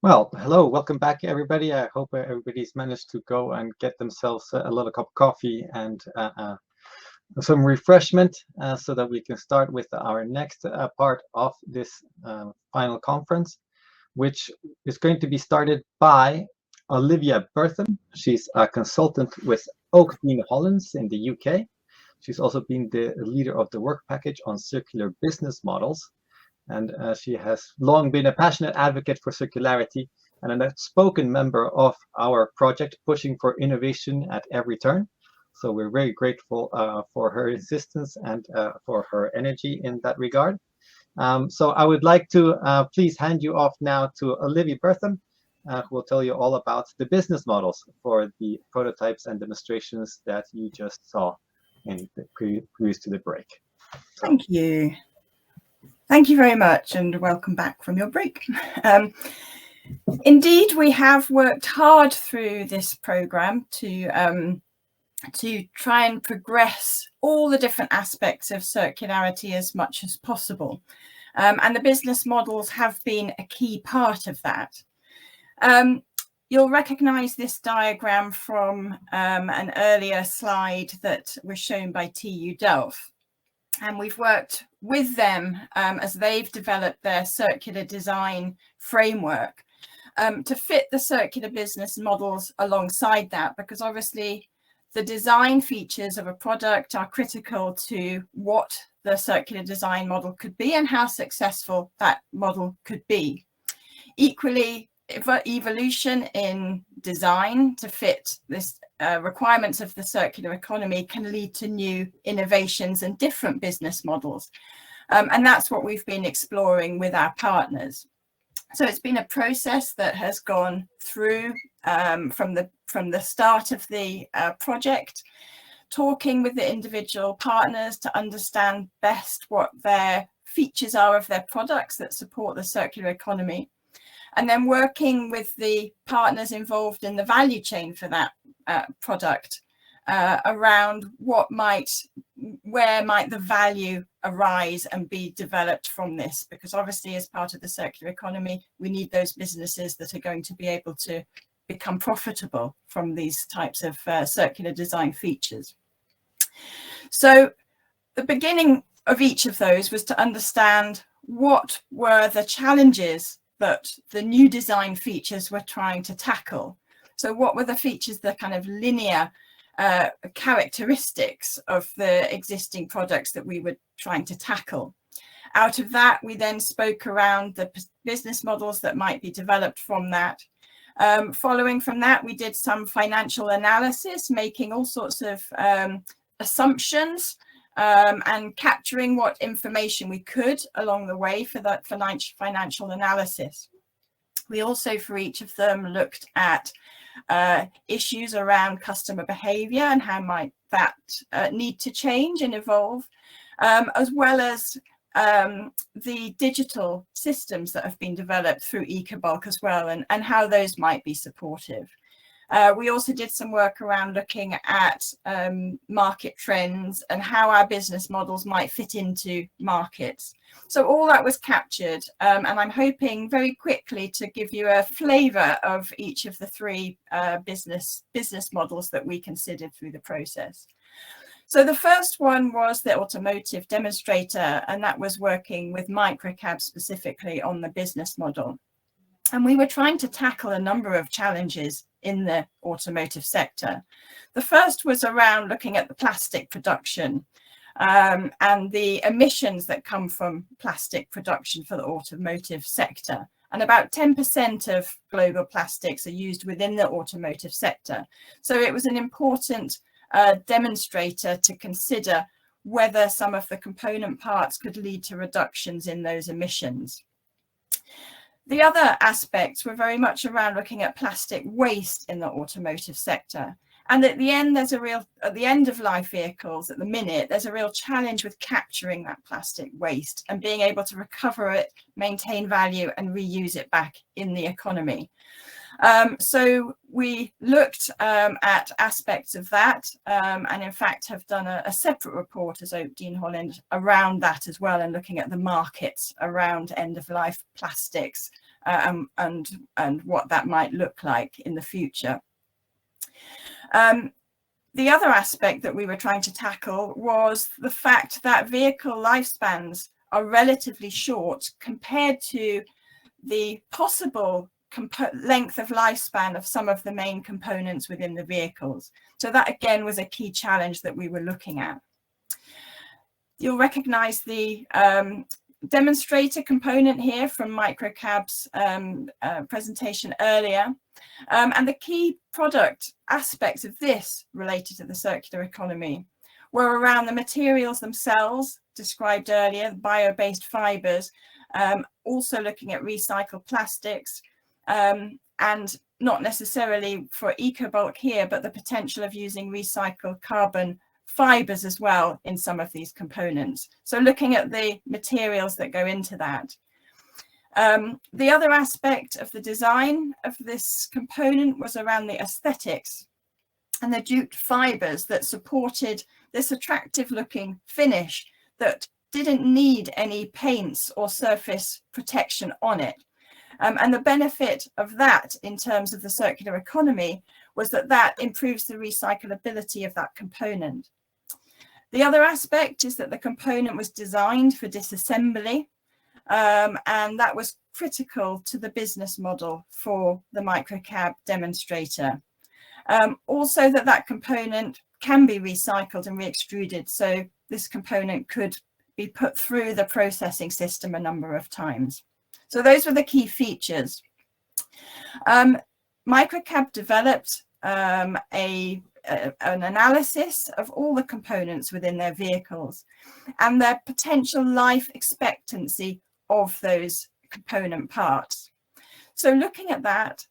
Well, hello, welcome back, everybody. I hope everybody's managed to go and get themselves a little cup of coffee and some refreshment so that we can start with our next part of this final conference, which is going to be started by Olivia Berthem. She's a consultant with Oak Dean Hollins in the UK. She's also been the leader of the work package on circular business models. And she has long been a passionate advocate for circularity and an outspoken member of our project, pushing for innovation at every turn. So we're very grateful for her insistence and for her energy in that regard. So I would like to please hand you off now to Olivia Berthem, who will tell you all about the business models for the prototypes and demonstrations that you just saw in the previous to the break. So. Thank you. Thank you very much, and welcome back from your break. Indeed, we have worked hard through this programme to try and progress all the different aspects of circularity as much as possible. And the business models have been a key part of that. You'll recognise this diagram from an earlier slide that was shown by TU Delft. And we've worked with them as they've developed their circular design framework to fit the circular business models alongside that, because obviously the design features of a product are critical to what the circular design model could be and how successful that model could be. Equally, evolution in design to fit this requirements of the circular economy can lead to new innovations and different business models. And that's what we've been exploring with our partners. So it's been a process that has gone through from the start of the project, talking with the individual partners to understand best what their features are of their products that support the circular economy, and then working with the partners involved in the value chain for that product around where might the value arise and be developed from this, because obviously as part of the circular economy we need those businesses that are going to be able to become profitable from these types of circular design features. So the beginning of each of those was to understand what were the challenges that the new design features were trying to tackle. So what were the features, the kind of linear characteristics of the existing products that we were trying to tackle? Out of that, we then spoke around the business models that might be developed from that. Following from that, we did some financial analysis, making all sorts of assumptions and capturing what information we could along the way for that financial analysis. We also, for each of them, looked at issues around customer behaviour and how might that need to change and evolve, as well as the digital systems that have been developed through ECOBULK as well, and how those might be supportive. We also did some work around looking at market trends and how our business models might fit into markets. So all that was captured, and I'm hoping very quickly to give you a flavour of each of the three business models that we considered through the process. So the first one was the Automotive Demonstrator, and that was working with microcab specifically on the business model. And we were trying to tackle a number of challenges in the automotive sector. The first was around looking at the plastic production and the emissions that come from plastic production for the automotive sector. And about 10% of global plastics are used within the automotive sector. So it was an important demonstrator to consider whether some of the component parts could lead to reductions in those emissions. The other aspects were very much around looking at plastic waste in the automotive sector. And at the end, at the end of life vehicles, at the minute, there's a real challenge with capturing that plastic waste and being able to recover it, maintain value, and reuse it back in the economy. So we looked at aspects of that, and in fact have done a separate report as Oak Dean Holland around that as well, and looking at the markets around end-of-life plastics and what that might look like in the future. The other aspect that we were trying to tackle was the fact that vehicle lifespans are relatively short compared to the possible length of lifespan of some of the main components within the vehicles. So that again was a key challenge that we were looking at. You'll recognize the demonstrator component here from Microcab's presentation earlier. And the key product aspects of this related to the circular economy were around the materials themselves described earlier, bio-based fibers, also looking at recycled plastics, and not necessarily for ECOBULK here, but the potential of using recycled carbon fibers as well in some of these components. So looking at the materials that go into that. The other aspect of the design of this component was around the aesthetics and the jute fibers that supported this attractive looking finish that didn't need any paints or surface protection on it. And the benefit of that in terms of the circular economy was that that improves the recyclability of that component. The other aspect is that the component was designed for disassembly, and that was critical to the business model for the Microcab demonstrator. Also that component can be recycled and re-extruded, so this component could be put through the processing system a number of times. So those were the key features. Microcab developed an analysis of all the components within their vehicles and their potential life expectancy of those component parts. So looking at that,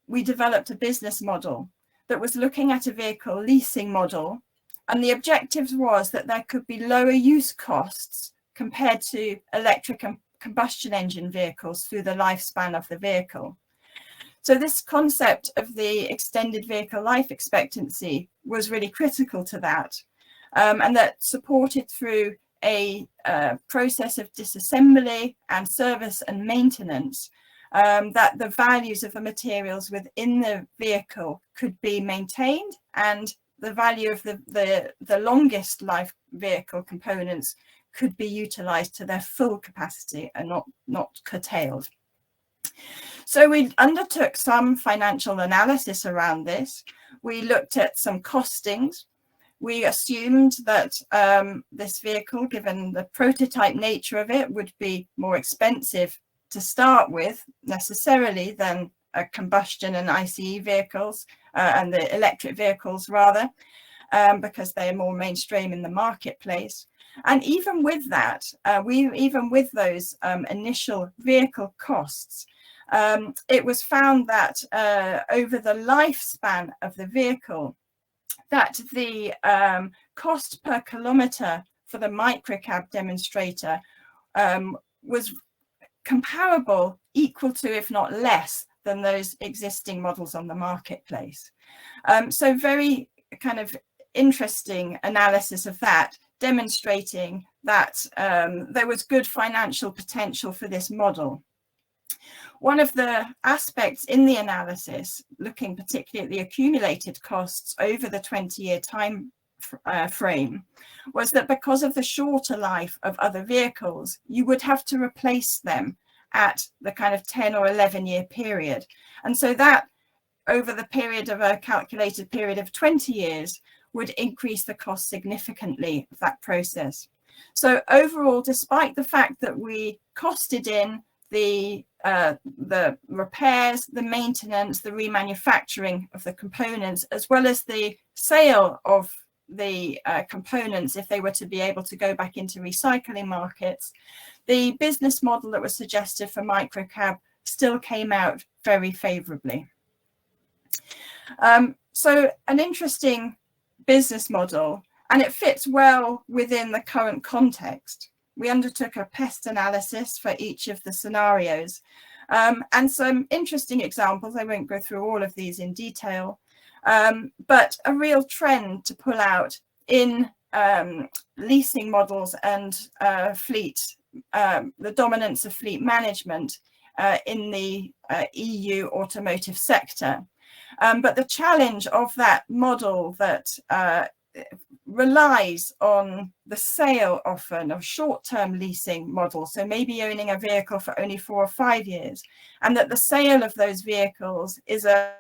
we developed a business model that was looking at a vehicle leasing model, and the objectives was that there could be lower use costs compared to electric and combustion engine vehicles through the lifespan of the vehicle. So this concept of the extended vehicle life expectancy was really critical to that, and that supported through a process of disassembly and service and maintenance, that the values of the materials within the vehicle could be maintained, and the value of the longest life vehicle components could be utilized to their full capacity and not curtailed. So we undertook some financial analysis around this. We looked at some costings. We assumed that this vehicle, given the prototype nature of it, would be more expensive to start with necessarily than combustion and ICE vehicles and the electric vehicles rather, because they are more mainstream in the marketplace. And even with that, even with those initial vehicle costs, it was found that over the lifespan of the vehicle, that the cost per kilometer for the Microcab demonstrator was comparable, equal to, if not less, than those existing models on the marketplace. So very kind of interesting analysis of that, demonstrating that there was good financial potential for this model. One of the aspects in the analysis, looking particularly at the accumulated costs over the 20-year time frame, was that because of the shorter life of other vehicles, you would have to replace them at the kind of 10 or 11-year period. And so that, over the period of a calculated period of 20 years, would increase the cost significantly of that process. So overall, despite the fact that we costed in the repairs, the maintenance, the remanufacturing of the components, as well as the sale of the components if they were to be able to go back into recycling markets, the business model that was suggested for Microcab still came out very favorably. So an interesting business model, and it fits well within the current context. We undertook a pest analysis for each of the scenarios, and some interesting examples. I won't go through all of these in detail, but a real trend to pull out in leasing models and fleet, the dominance of fleet management in the EU automotive sector. But the challenge of that model that relies on the sale often of short-term leasing models, so maybe owning a vehicle for only 4 or 5 years, and that the sale of those vehicles is a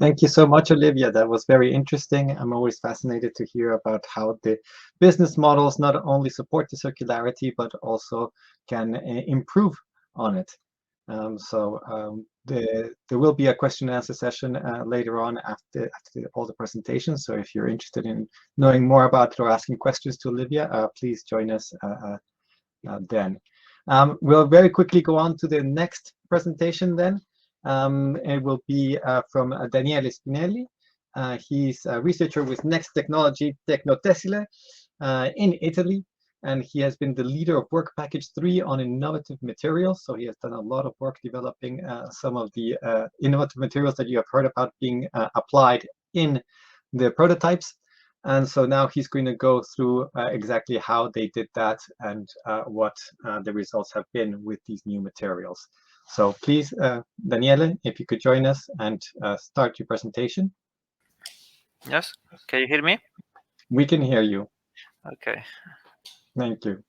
Thank you so much, Olivia. That was very interesting. I'm always fascinated to hear about how the business models not only support the circularity, but also can improve on it. There will be a question and answer session later on after all the presentations. So if you're interested in knowing more about it or asking questions to Olivia, please join us then. We'll very quickly go on to the next presentation then. It will be from Daniele Spinelli. He's a researcher with Next Technology Tecnotessile in Italy, and he has been the leader of Work Package 3 on innovative materials. So he has done a lot of work developing some of the innovative materials that you have heard about being applied in the prototypes. And so now he's going to go through exactly how they did that and what the results have been with these new materials. So please, Daniele, if you could join us and start your presentation. Yes, can you hear me? We can hear you. Okay. Thank you.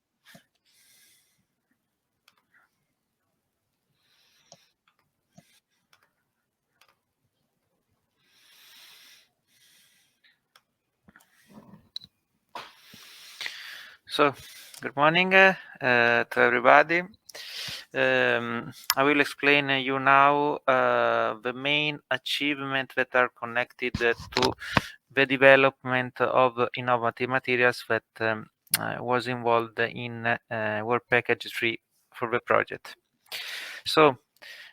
So, good morning to everybody. I will explain you now the main achievements that are connected to the development of innovative materials that was involved in Work Package 3 for the project. So,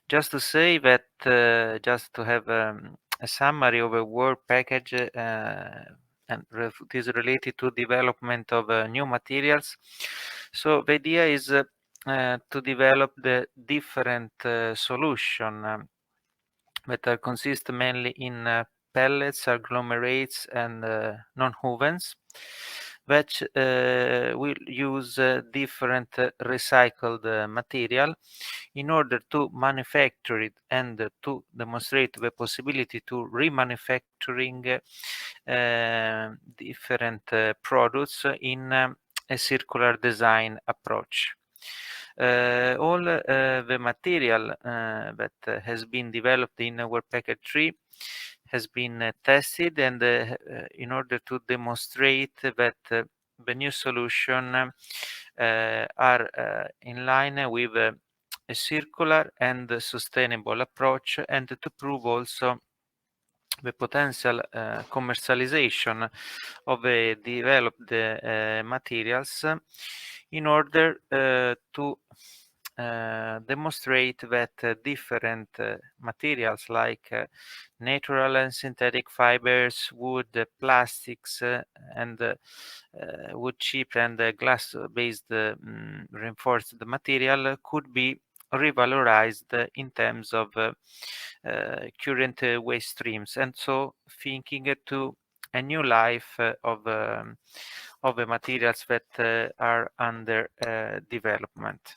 just to say that, just to have a summary of a Work Package and it is related to development of new materials. So the idea is to develop the different solution that consist mainly in pellets, agglomerates, and non-wovens, which will use different recycled material in order to manufacture it and to demonstrate the possibility to remanufacturing different products in a circular design approach. All the material that has been developed in Work Package 3 has been tested, and in order to demonstrate that the new solution are in line with a circular and sustainable approach, and to prove also the potential commercialization of the developed materials in order to demonstrate that different materials like natural and synthetic fibers, wood, plastics, and wood chip and glass-based reinforced material could be revalorized in terms of current waste streams, and so thinking to a new life of the materials that are under development.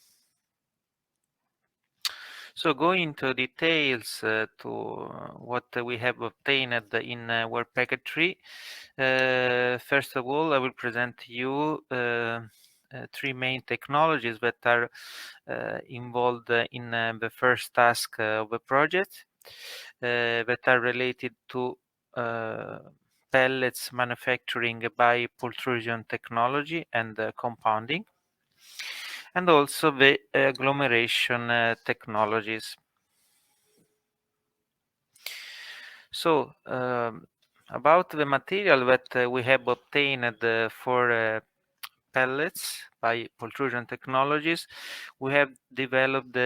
So going into details to what we have obtained in Work Package 3, first of all, I will present to you three main technologies that are involved in the first task of the project, that are related to pellets manufacturing by pultrusion technology and compounding, and also the agglomeration technologies. So about the material that we have obtained for pellets by pultrusion technologies, we have developed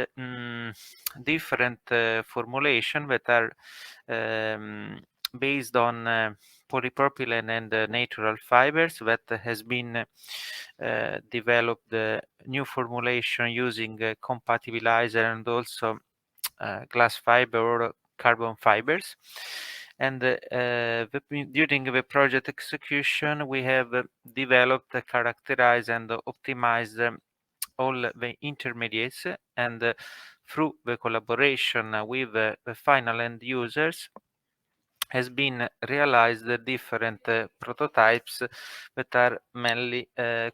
different formulation that are based on polypropylene and natural fibers, that has been developed new formulation using compatibilizer and also glass fiber or carbon fibers. And during the project execution, we have developed, characterized, and optimized all the intermediates, and through the collaboration with the final end users, has been realized different prototypes that are mainly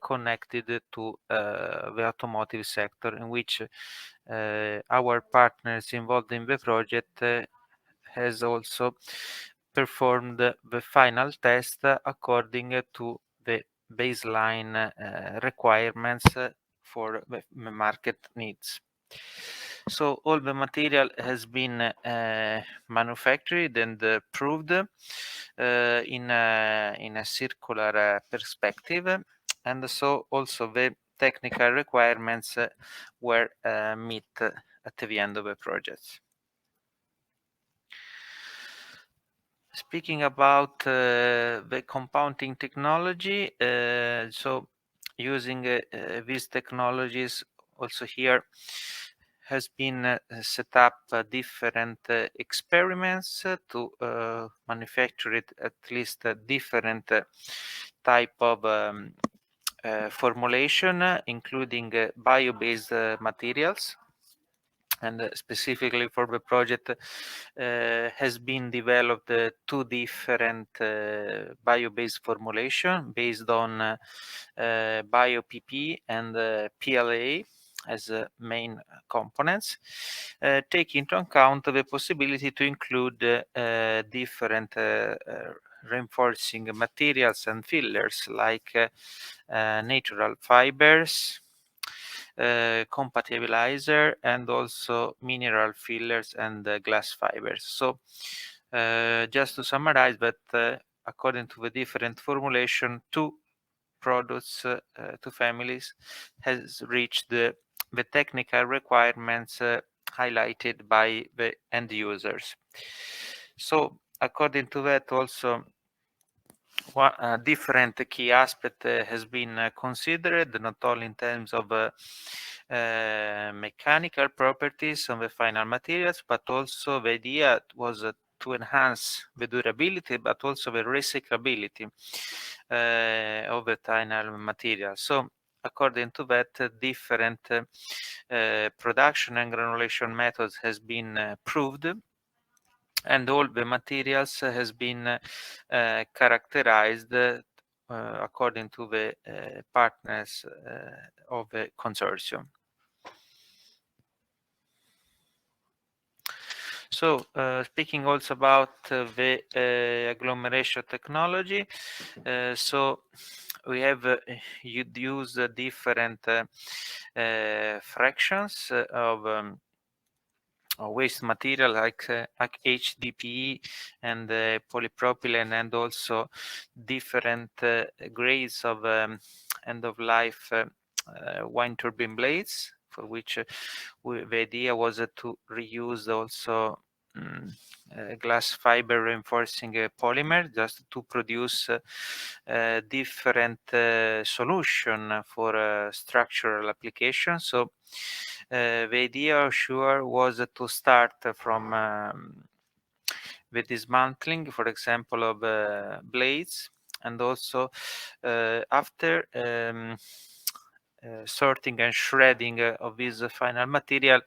connected to the automotive sector, in which our partners involved in the project has also performed the final test according to the baseline requirements for the market needs. So all the material has been manufactured and proved in a circular perspective, and so also the technical requirements were met at the end of the project. Speaking about the compounding technology, so using these technologies also here has been set up different experiments to manufacture it at least a different type of formulation, including bio-based materials. And specifically for the project has been developed two different bio-based formulation based on bio-PP and PLA as main components, take into account the possibility to include different reinforcing materials and fillers like natural fibers, compatibilizer, and also mineral fillers and glass fibers. So just to summarize that according to the different formulation, two products, two families has reached the technical requirements highlighted by the end users. So according to that also one different key aspect has been considered, not only in terms of mechanical properties of the final materials, but also the idea was to enhance the durability, but also the recyclability of the final material. So according to that, different production and granulation methods has been proved, and all the materials has been characterized according to the partners of the consortium. So speaking also about the agglomeration technology, so we have used different fractions of waste material like HDPE and polypropylene, and also different grades of end-of-life wind turbine blades, for which the idea was to reuse also glass fiber reinforcing polymer, just to produce different solution for structural application. So the idea sure was to start from the dismantling, for example, of blades, and also after sorting and shredding of this final material,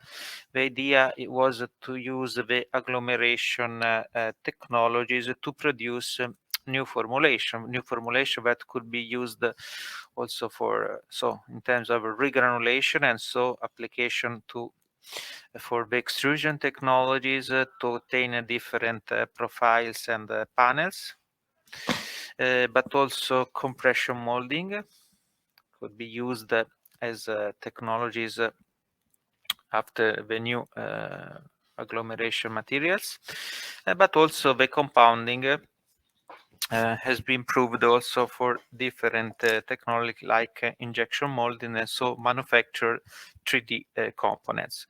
the idea it was to use the agglomeration technologies to produce new formulation that could be used also for so in terms of regranulation, and so application to for the extrusion technologies to obtain different profiles and panels, but also compression molding could be used as technologies after the new agglomeration materials, but also the compounding has been proved also for different technology like injection molding, and so manufacture 3D components.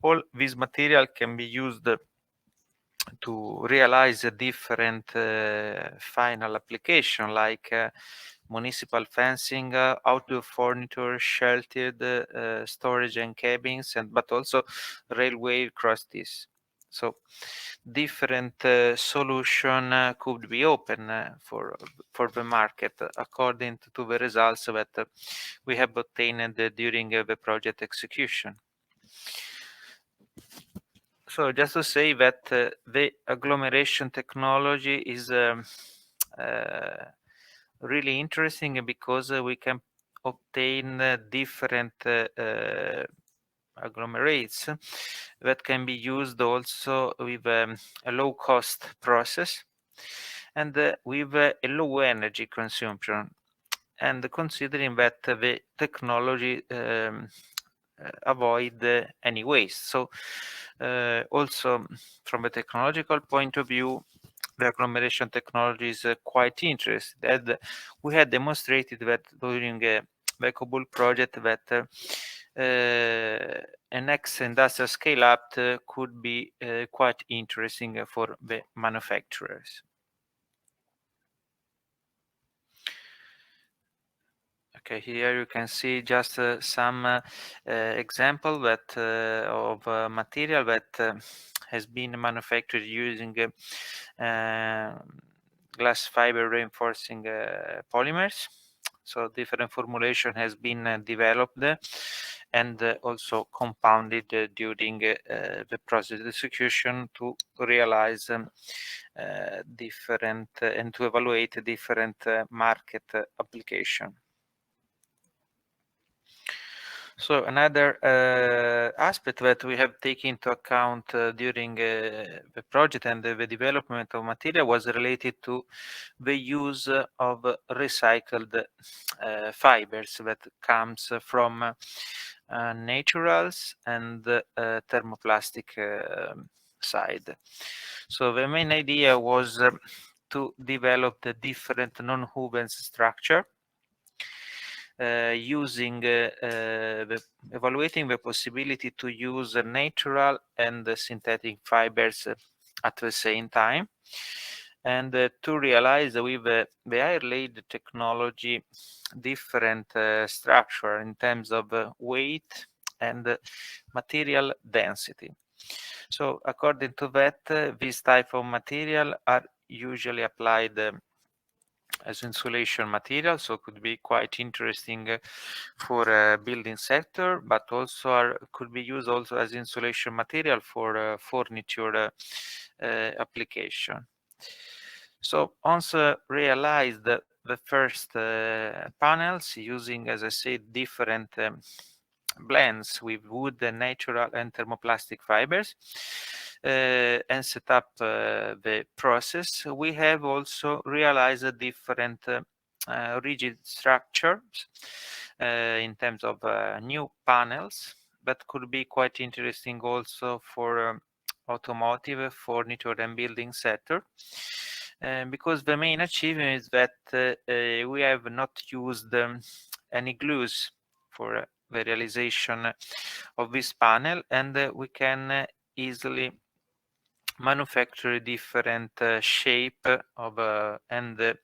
All these material can be used to realize a different final application like municipal fencing, outdoor furniture, sheltered storage and cabins, and but also railway crosses. So different solution could be open for the market according to the results that we have obtained during the project execution. So just to say that the agglomeration technology is really interesting because we can obtain different agglomerates that can be used also with a low-cost process and with a low energy consumption, and considering that the technology avoid any waste. So also from a technological point of view, the agglomeration technology is quite interesting. And we had demonstrated that during the ECOBULK project that a next industrial scale-up could be quite interesting for the manufacturers. Okay, here you can see just some example that of material that has been manufactured using glass fiber reinforcing polymers. So different formulation has been developed and also compounded during the process execution to realize different and to evaluate different market application. So another aspect that we have taken into account during the project and the development of material was related to the use of recycled fibers that comes from naturals and thermoplastic side. So the main idea was to develop the different non-woven structure evaluating the possibility to use natural and synthetic fibers at the same time, and to realize with the air laid technology different structure in terms of weight and material density. So according to that, this type of material are usually applied as insulation material, so could be quite interesting for building sector, but also could be used also as insulation material for furniture application. So once realized the first panels using, as I said, different blends with wood and natural and thermoplastic fibers, and set up the process, we have also realized different rigid structures in terms of new panels that could be quite interesting also for automotive, furniture and building sector. Because the main achievement is that we have not used any glues for the realization of this panel, and we can easily manufacture different shape of and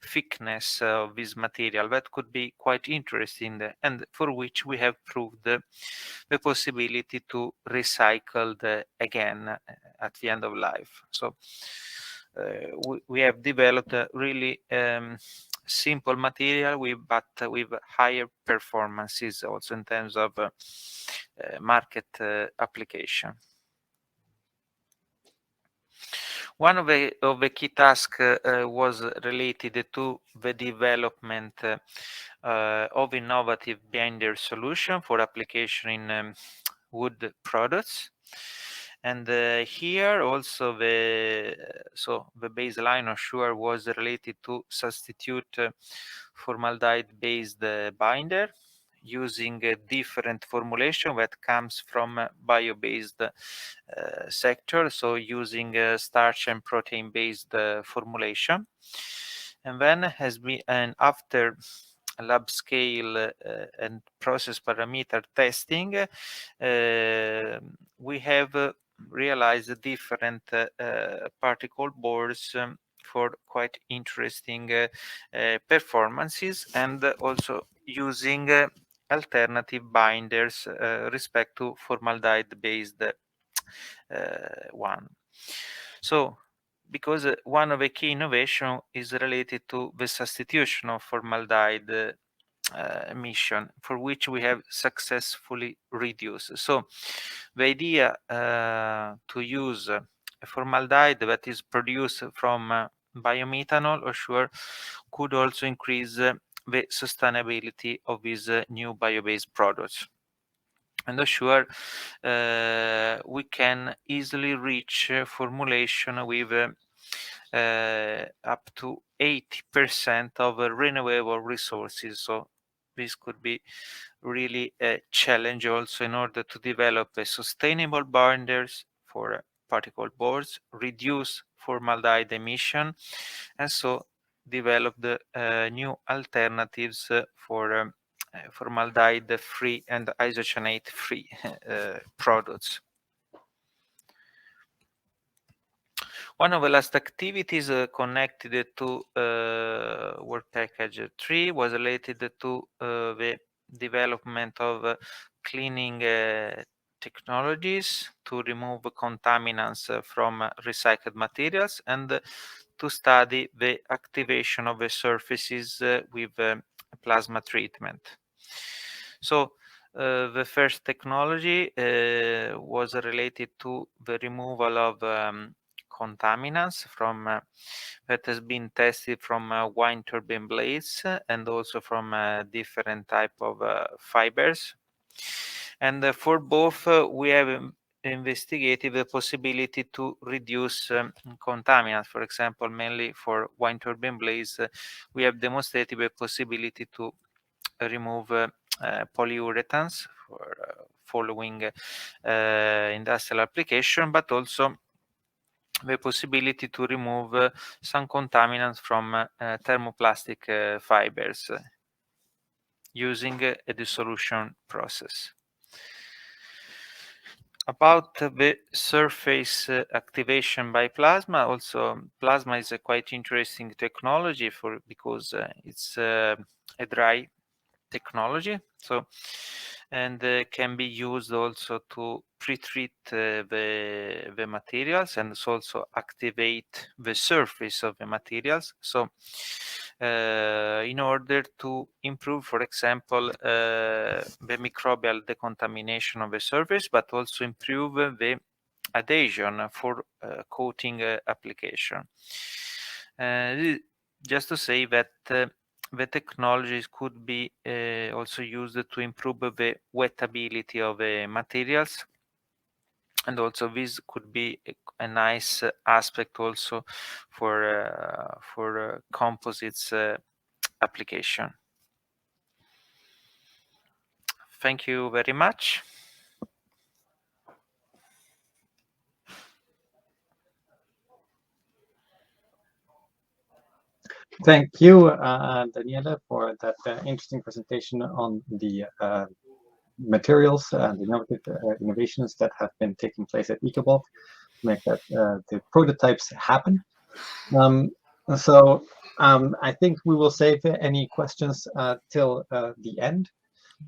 thickness of this material that could be quite interesting, and for which we have proved the possibility to recycle again at the end of life. So we have developed a really simple material but with higher performances also in terms of market application. One of the key tasks was related to the development of innovative binder solution for application in wood products. And here also the baseline sure was related to substitute formaldehyde-based binder using a different formulation that comes from bio-based sector, so using starch and protein-based formulation. And then after lab scale and process parameter testing, we have realized different particle boards for quite interesting performances, and also using alternative binders respect to formaldehyde-based one. So, because one of the key innovation is related to the substitution of formaldehyde emission, for which we have successfully reduced. So the idea to use a formaldehyde that is produced from biomethanol or sure could also increase the sustainability of these new bio-based products. And sure, we can easily reach formulation with up to 80% of renewable resources. So this could be really a challenge also in order to develop a sustainable binders for particle boards, reduce formaldehyde emission, and so develop the new alternatives for formaldehyde-free and isocyanate-free products. One of the last activities connected to Work Package 3 was related to the development of cleaning technologies to remove contaminants from recycled materials and to study the activation of the surfaces with plasma treatment. So the first technology was related to the removal of contaminants from that has been tested from wind turbine blades and also from different type of fibers. And for both, we have investigated the possibility to reduce contaminants. For example, mainly for wind turbine blades, we have demonstrated the possibility to remove polyurethanes for following industrial application, but also the possibility to remove some contaminants from thermoplastic fibers using a dissolution process. About the surface activation by plasma, also plasma is a quite interesting technology because it's a dry technology, so and can be used also to pre-treat the materials and also activate the surface of the materials. So in order to improve, for example, the microbial decontamination of the surface, but also improve the adhesion for coating application. Just to say that the technologies could be also used to improve the wettability of the materials, and also this could be a nice aspect also for composites application. Thank you very much. Thank you, Daniela, for that interesting presentation on the materials and innovations that have been taking place at ECOBULK to make that the prototypes happen. So I think we will save any questions till the end.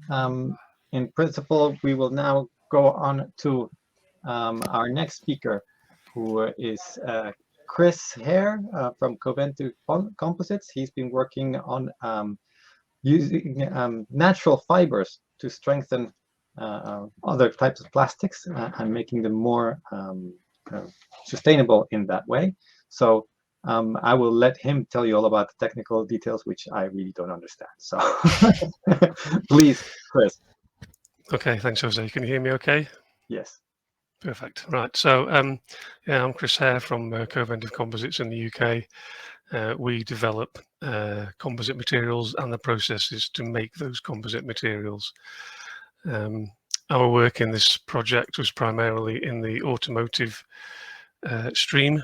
In principle, we will now go on to our next speaker, who is Chris Hare from Coventu Composites. He's been working on using natural fibers to strengthen other types of plastics and making them more sustainable in that way. So I will let him tell you all about the technical details, which I really don't understand. So please, Chris. Okay, thanks, Jose. Can you hear me okay? Yes. Perfect. Right. So, yeah, I'm Chris Hare from Coventu Composites in the UK. We develop composite materials and the processes to make those composite materials. Our work in this project was primarily in the automotive stream,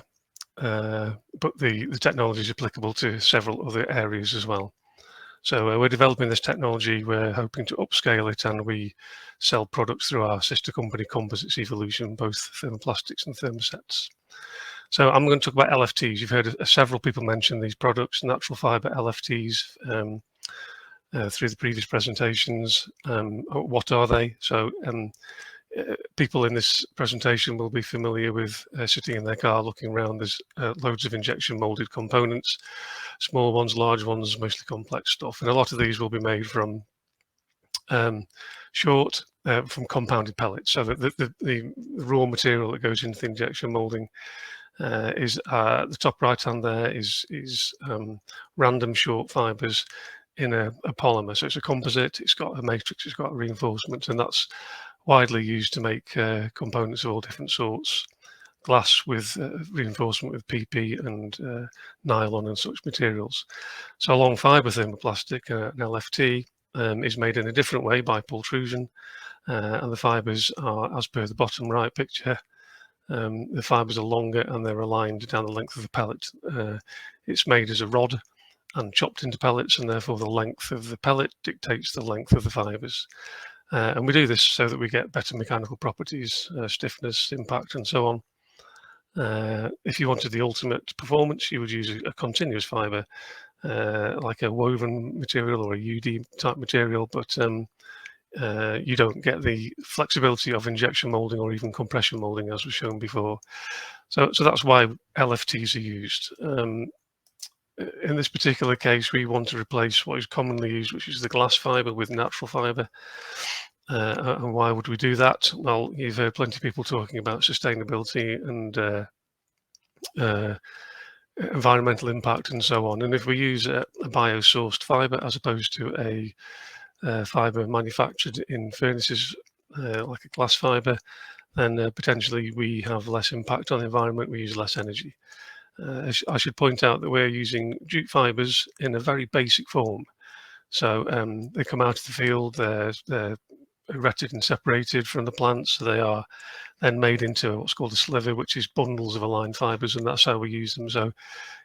but the technology is applicable to several other areas as well. So we're developing this technology, we're hoping to upscale it, and we sell products through our sister company, Composites Evolution, both thermoplastics and thermosets. So I'm going to talk about LFTs. You've heard several people mention these products, natural fiber LFTs, through the previous presentations. What are they? So people in this presentation will be familiar with sitting in their car looking around. There's loads of injection molded components, small ones, large ones, mostly complex stuff. And a lot of these will be made from from compounded pellets. So the raw material that goes into the injection molding is the top right hand there is random short fibers in a polymer. So it's a composite, it's got a matrix, it's got a reinforcement, and that's widely used to make components of all different sorts. Glass with reinforcement with PP and nylon and such materials. So long fibre thermoplastic, an LFT, is made in a different way by pultrusion, and the fibres are, as per the bottom right picture, the fibres are longer and they're aligned down the length of the pellet. It's made as a rod and chopped into pellets, and therefore the length of the pellet dictates the length of the fibres. And we do this so that we get better mechanical properties, stiffness, impact, and so on. If you wanted the ultimate performance, you would use a continuous fibre, like a woven material or a UD type material, but you don't get the flexibility of injection molding or even compression molding, as was shown before. So that's why LFTs are used. In this particular case, we want to replace what is commonly used, which is the glass fibre, with natural fibre. And why would we do that? Well, you've heard plenty of people talking about sustainability and environmental impact and so on. And if we use a bio-sourced fibre as opposed to a fibre manufactured in furnaces like a glass fibre, then potentially we have less impact on the environment, we use less energy. I should point out that we're using jute fibres in a very basic form. So they come out of the field, they're retted and separated from the plant, so they are then made into what's called a sliver, which is bundles of aligned fibres, and that's how we use them. So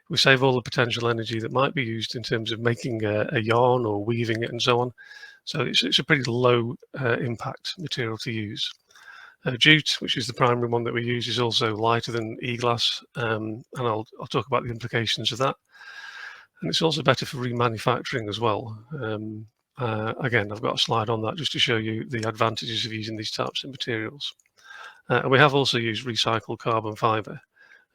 we save all the potential energy that might be used in terms of making a yarn or weaving it and so on. So it's a pretty low impact material to use. Jute, which is the primary one that we use, is also lighter than e-glass, and I'll talk about the implications of that. And it's also better for remanufacturing as well. Again, I've got a slide on that just to show you the advantages of using these types of materials. And we have also used recycled carbon fibre.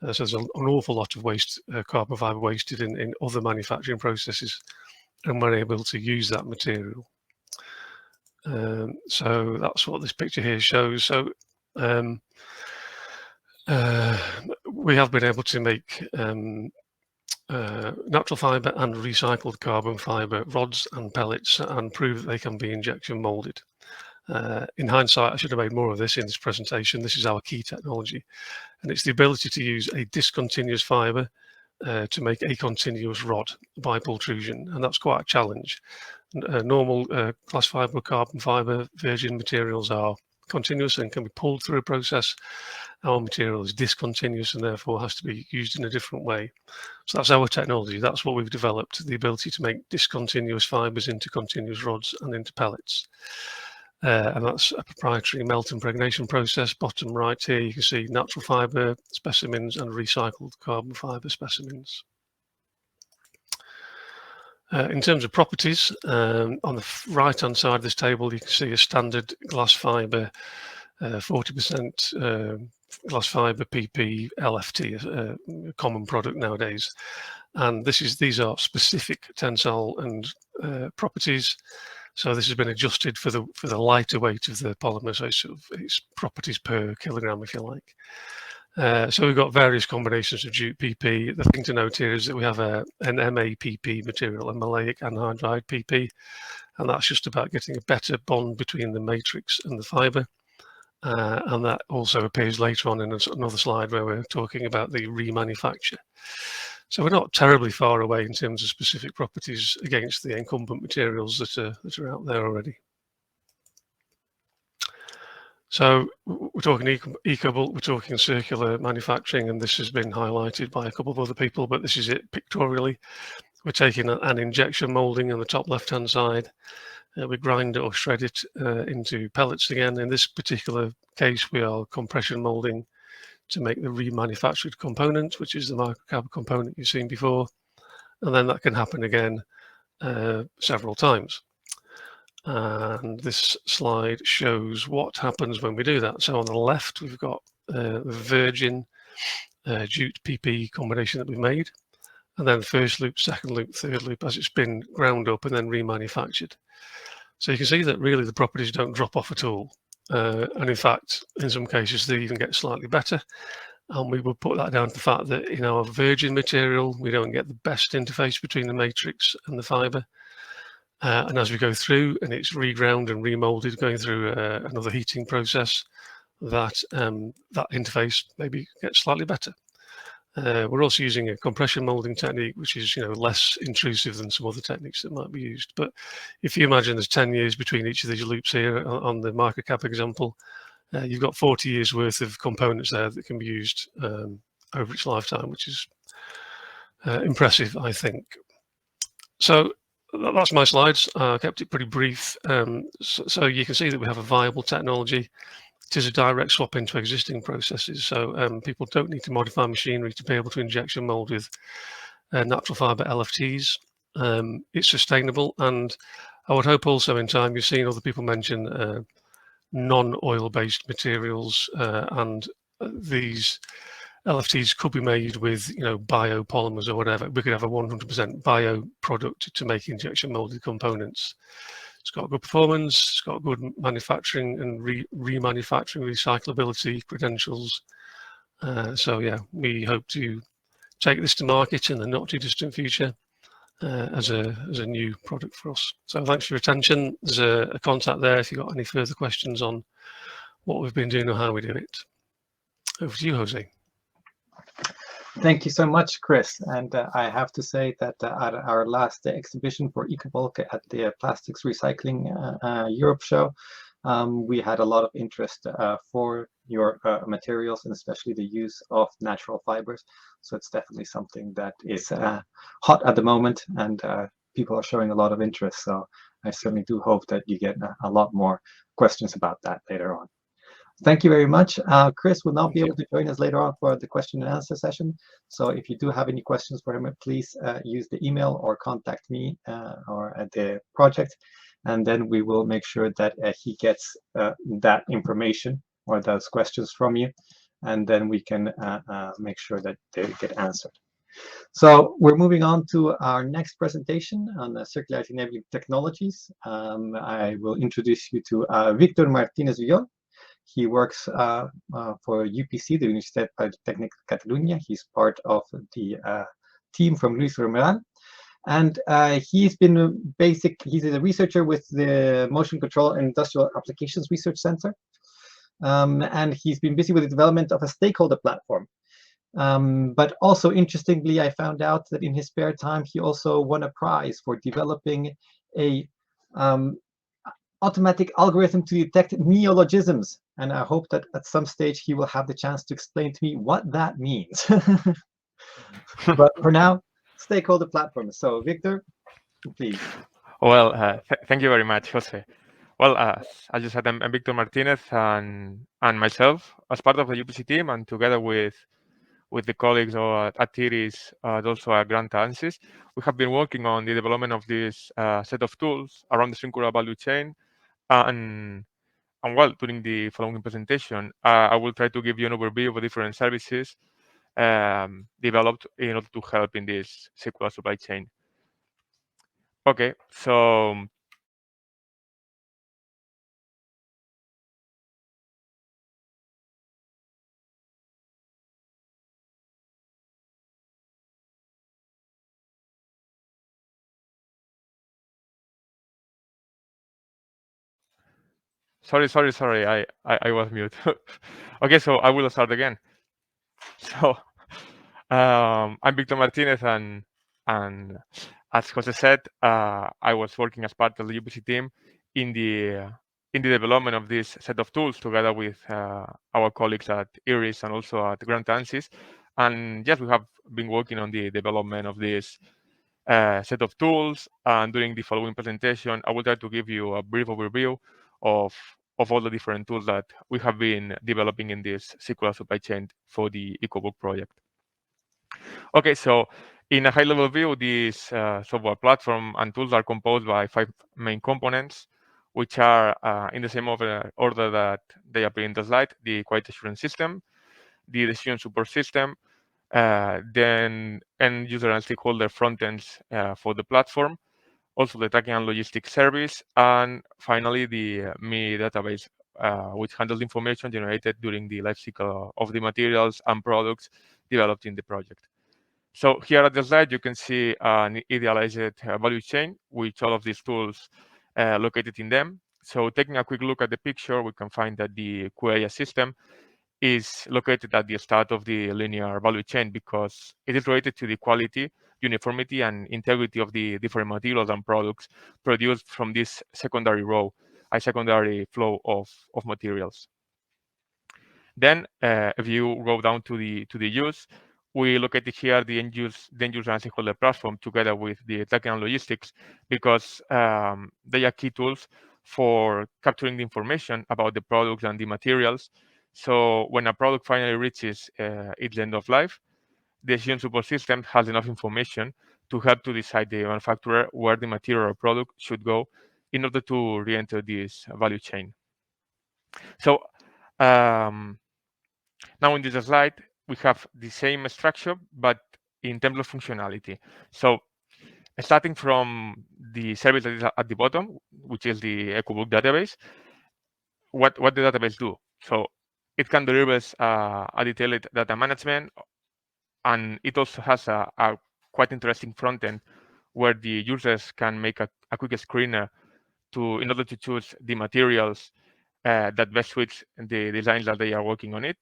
So there's an awful lot of waste, carbon fibre wasted in other manufacturing processes, and we're able to use that material. So that's what this picture here shows. So we have been able to make natural fibre and recycled carbon fibre rods and pellets and prove that they can be injection moulded. In hindsight, I should have made more of this in this presentation. This is our key technology, and it's the ability to use a discontinuous fibre to make a continuous rod by pultrusion, and that's quite a challenge. Normal glass fibre or carbon fibre virgin materials are continuous and can be pulled through a process. Our material is discontinuous and therefore has to be used in a different way. So that's our technology. That's what we've developed, the ability to make discontinuous fibres into continuous rods and into pellets. And that's a proprietary melt impregnation process. Bottom right here, you can see natural fibre specimens and recycled carbon fibre specimens. In terms of properties, on the right-hand side of this table, you can see a standard glass fibre, 40% glass fibre PP LFT, a common product nowadays. And these are specific tensile and properties. So this has been adjusted for the lighter weight of the polymer, so it's properties per kilogram, if you like. So we've got various combinations of jute PP. The thing to note here is that we have an MAPP material, a maleic anhydride PP, and that's just about getting a better bond between the matrix and the fibre. And that also appears later on in another slide where we're talking about the remanufacture. So we're not terribly far away in terms of specific properties against the incumbent materials that are out there already. So we're talking ECOBULK, we're talking circular manufacturing, and this has been highlighted by a couple of other people, but this is it pictorially. We're taking an injection moulding on the top left-hand side. We grind it or shred it into pellets again. In this particular case, we are compression moulding to make the remanufactured component, which is the microcab component you've seen before. And then that can happen again several times. And this slide shows what happens when we do that. So on the left, we've got the virgin jute PP combination that we've made. And then first loop, second loop, third loop, as it's been ground up and then remanufactured. So you can see that really the properties don't drop off at all. And in fact, in some cases, they even get slightly better. And we will put that down to the fact that in our virgin material, we don't get the best interface between the matrix and the fibre. And as we go through and it's reground and remolded, going through another heating process, that that interface maybe gets slightly better. We're also using a compression molding technique, which is less intrusive than some other techniques that might be used. But if you imagine there's 10 years between each of these loops here on the microcap example, you've got 40 years worth of components there that can be used over its lifetime, which is impressive, I think. So that's my slides. I kept it pretty brief. So you can see that we have a viable technology. It is a direct swap into existing processes. So people don't need to modify machinery to be able to injection mold with natural fiber LFTs. It's sustainable. And I would hope also in time, you've seen other people mention non-oil based materials, and these LFTs could be made with biopolymers or whatever. We could have a 100% bio product to make injection molded components. It's got good performance, it's got good manufacturing and remanufacturing recyclability credentials. So yeah, we hope to take this to market in the not too distant future as a new product for us. So thanks for your attention. There's a contact there if you've got any further questions on what we've been doing or how we do it. Over to you, Jose. Thank you so much, Chris. And I have to say that at our last exhibition for ECOBULK at the Plastics Recycling Europe show, we had a lot of interest for your materials, and especially the use of natural fibers. So it's definitely something that is hot at the moment, and people are showing a lot of interest. So I certainly do hope that you get a lot more questions about that later on. Thank you very much. Chris will not be able to join us later on for the question and answer session. So if you do have any questions for him, please use the email or contact me or at the project. And then we will make sure that he gets that information or those questions from you. And then we can make sure that they get answered. So we're moving on to our next presentation on circularity enabling technologies. I will introduce you to Victor Martinez. He works for UPC, the Universitat Polytechnic Catalunya. He's part of the team from Luis Romeral. And he's a researcher with the Motion Control and Industrial Applications Research Center. And he's been busy with the development of a stakeholder platform. But also, interestingly, I found out that in his spare time, he also won a prize for developing a automatic algorithm to detect neologisms. And I hope that at some stage he will have the chance to explain to me what that means. But for now, stakeholder platform. So Victor, please. Well, thank you very much, Jose. Well, as you said, I'm Victor Martinez, and myself, as part of the UPC team, and together with the colleagues at TIRIS, also at Grant ANSYS, we have been working on the development of this set of tools around the circular value chain. And well, during the following presentation, I will try to give you an overview of the different services developed in order to help in this circular supply chain. Okay, so sorry, I was mute. Okay, so I will start again. So I'm Victor Martinez, and as Jose said, I was working as part of the UPC team in the development of this set of tools together with our colleagues at IRIS and also at Grant ANSYS. And yes, we have been working on the development of this set of tools. And during the following presentation, I will try to give you a brief overview of all the different tools that we have been developing in this circular supply chain for the ECOBULK project. Okay, so in a high-level view, this software platform and tools are composed by 5 main components, which are in the same order that they appear in the slide: the quality assurance system, the decision support system, then end user and stakeholder front ends for the platform, also the tracking and logistics service, and finally the ME database, which handles information generated during the life cycle of the materials and products developed in the project. So here at the slide, you can see an idealized value chain with all of these tools located in them. So taking a quick look at the picture, we can find that the QA system is located at the start of the linear value chain because it is related to the quality, uniformity, and integrity of the different materials and products produced from this secondary row, a secondary flow of materials. Then, if you go down to the use, we located here the end user and stakeholder platform together with the tracking and logistics because they are key tools for capturing the information about the products and the materials. So when a product finally reaches its end of life, the decision support system has enough information to help to decide the manufacturer where the material or product should go in order to re-enter this value chain. So now in this slide, we have the same structure, but in terms of functionality. So starting from the service that is at the bottom, which is the ECOBULK database, what the database do? So it can deliver a detailed data management, and it also has a quite interesting front end where the users can make a quick screener in order to choose the materials that best suits the designs that they are working on it.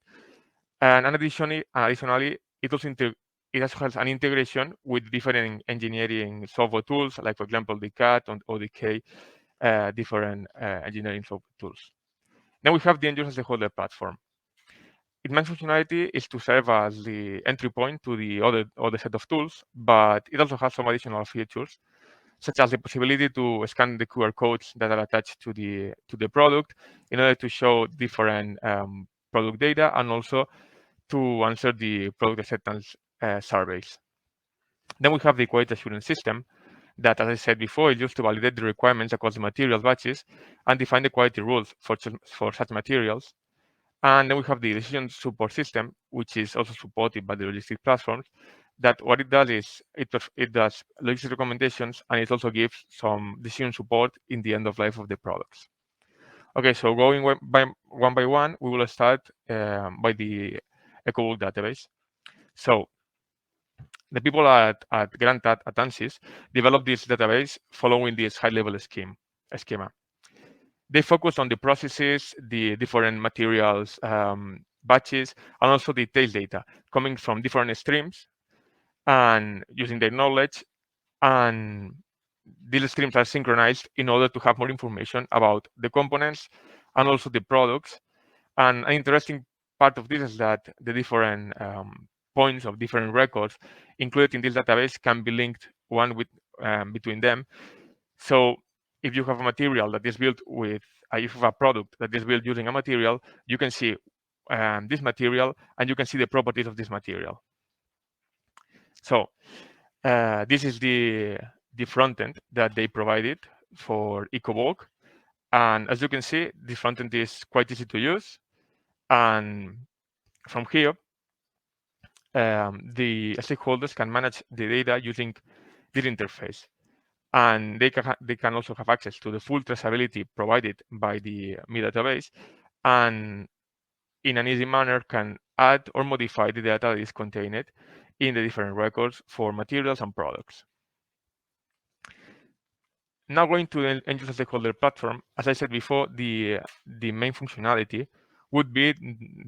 And additionally, it also has an integration with different engineering software tools, like for example the CAD or the K, different engineering software tools. Then we have the end user stakeholder platform. Its main functionality is to serve as the entry point to the other set of tools, but it also has some additional features, such as the possibility to scan the QR codes that are attached to the product in order to show different product data, and also to answer the product acceptance surveys. Then we have the quality assurance system that, as I said before, is used to validate the requirements across the material batches and define the quality rules for such materials. And then we have the decision support system, which is also supported by the logistic platforms, that what it does is it does logistic recommendations, and it also gives some decision support in the end of life of the products. Okay, so going one by one, we will start by the ECOBULK database. So the people at Grantat at ANSYS developed this database following this high-level schema. They focus on the processes, the different materials, batches, and also the tail data coming from different streams and using their knowledge. And these streams are synchronized in order to have more information about the components and also the products. And an interesting part of this is that the different points of different records included in this database can be linked between them. So if you have a material that is built with, if you have a product that is built using a material, you can see this material and you can see the properties of this material. So this is the front end that they provided for ECOBULK. And as you can see, the front end is quite easy to use. And from here, the stakeholders can manage the data using this interface. And they can also have access to the full traceability provided by the ME database, and in an easy manner can add or modify the data that is contained in the different records for materials and products. Now going to the end user stakeholder platform, as I said before, the main functionality would be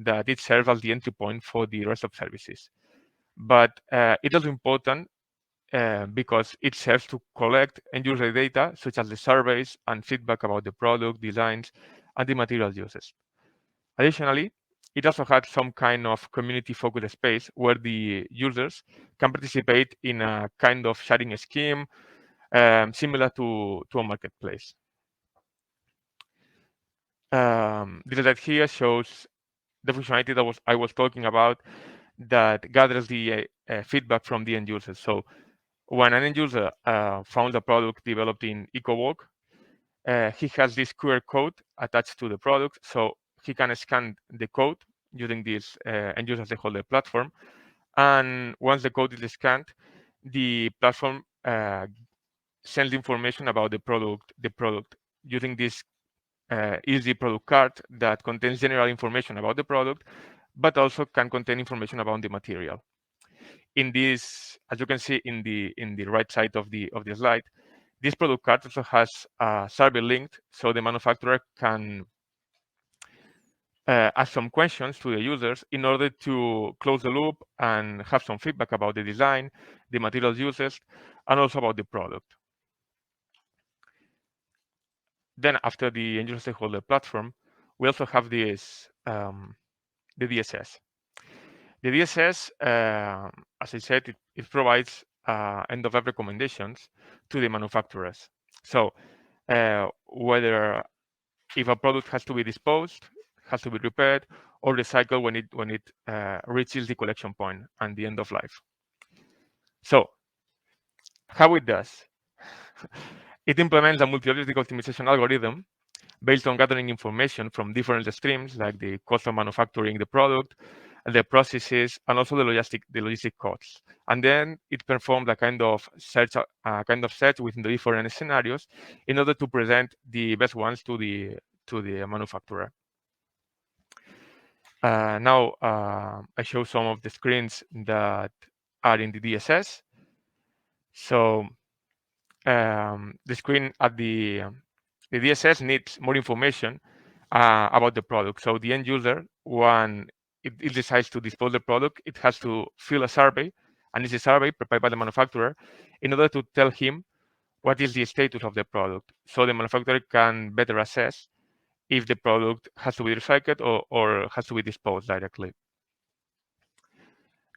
that it serves as the entry point for the rest of services. But it is important because it serves to collect end user data, such as the surveys and feedback about the product, designs, and the material uses. Additionally, it also has some kind of community-focused space where the users can participate in a kind of sharing scheme similar to a marketplace. This slide here shows the functionality that I was talking about that gathers the feedback from the end users. So when an end user found a product developed in ECOBULK, he has this QR code attached to the product, so he can scan the code using this end user stakeholder platform. And once the code is scanned, the platform sends information about the product using this easy product card that contains general information about the product, but also can contain information about the material. in this, as you can see in the right side of the slide, this product card also has a survey linked, so the manufacturer can ask some questions to the users in order to close the loop and have some feedback about the design, the materials used, and also about the product. Then after the end user stakeholder platform, we also have this the DSS. The DSS, as I said, it provides end-of-life recommendations to the manufacturers. So whether if a product has to be disposed, has to be repaired, or recycled when it reaches the collection point and the end of life. So how it does? It implements a multi-objective optimization algorithm based on gathering information from different streams, like the cost of manufacturing the product, the processes, and also the logistic costs. And then it performs a kind of search within the different scenarios in order to present the best ones to the manufacturer. Now I show some of the screens that are in the DSS. So the screen at the DSS needs more information about the product. So the end user, when it decides to dispose the product, it has to fill a survey, and it's a survey prepared by the manufacturer in order to tell him what is the status of the product, so the manufacturer can better assess if the product has to be recycled or has to be disposed directly.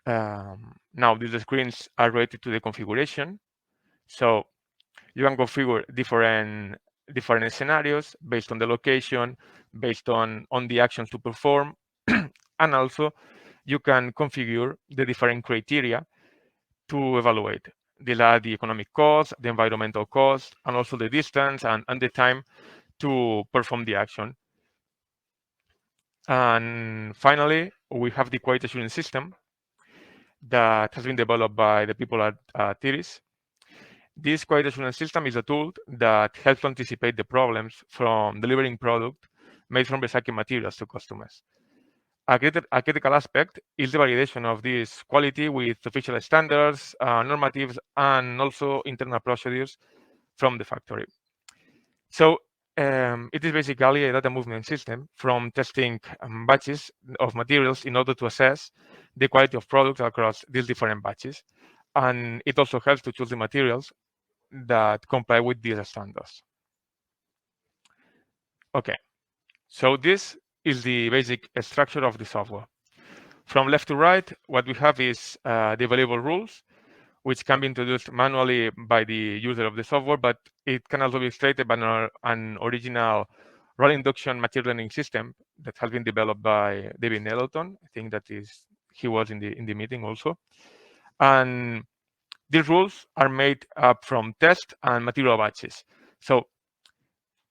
Now these screens are related to the configuration. So you can configure different scenarios based on the location, based on the actions to perform, and also you can configure the different criteria to evaluate. These are the economic cost, the environmental cost, and also the distance and the time to perform the action. And finally, we have the quality assurance system that has been developed by the people at TIRIS. This quality assurance system is a tool that helps to anticipate the problems from delivering product made from recycled materials to customers. A critical aspect is the validation of this quality with official standards, normatives, and also internal procedures from the factory. So it is basically a data movement system from testing batches of materials in order to assess the quality of products across these different batches. And it also helps to choose the materials that comply with these standards. Okay, so this is the basic structure of the software. From left to right, what we have is the available rules, which can be introduced manually by the user of the software, but it can also be illustrated by an original role induction machine learning system that has been developed by David Nettleton. I think that he was in the meeting also. And these rules are made up from test and material batches. So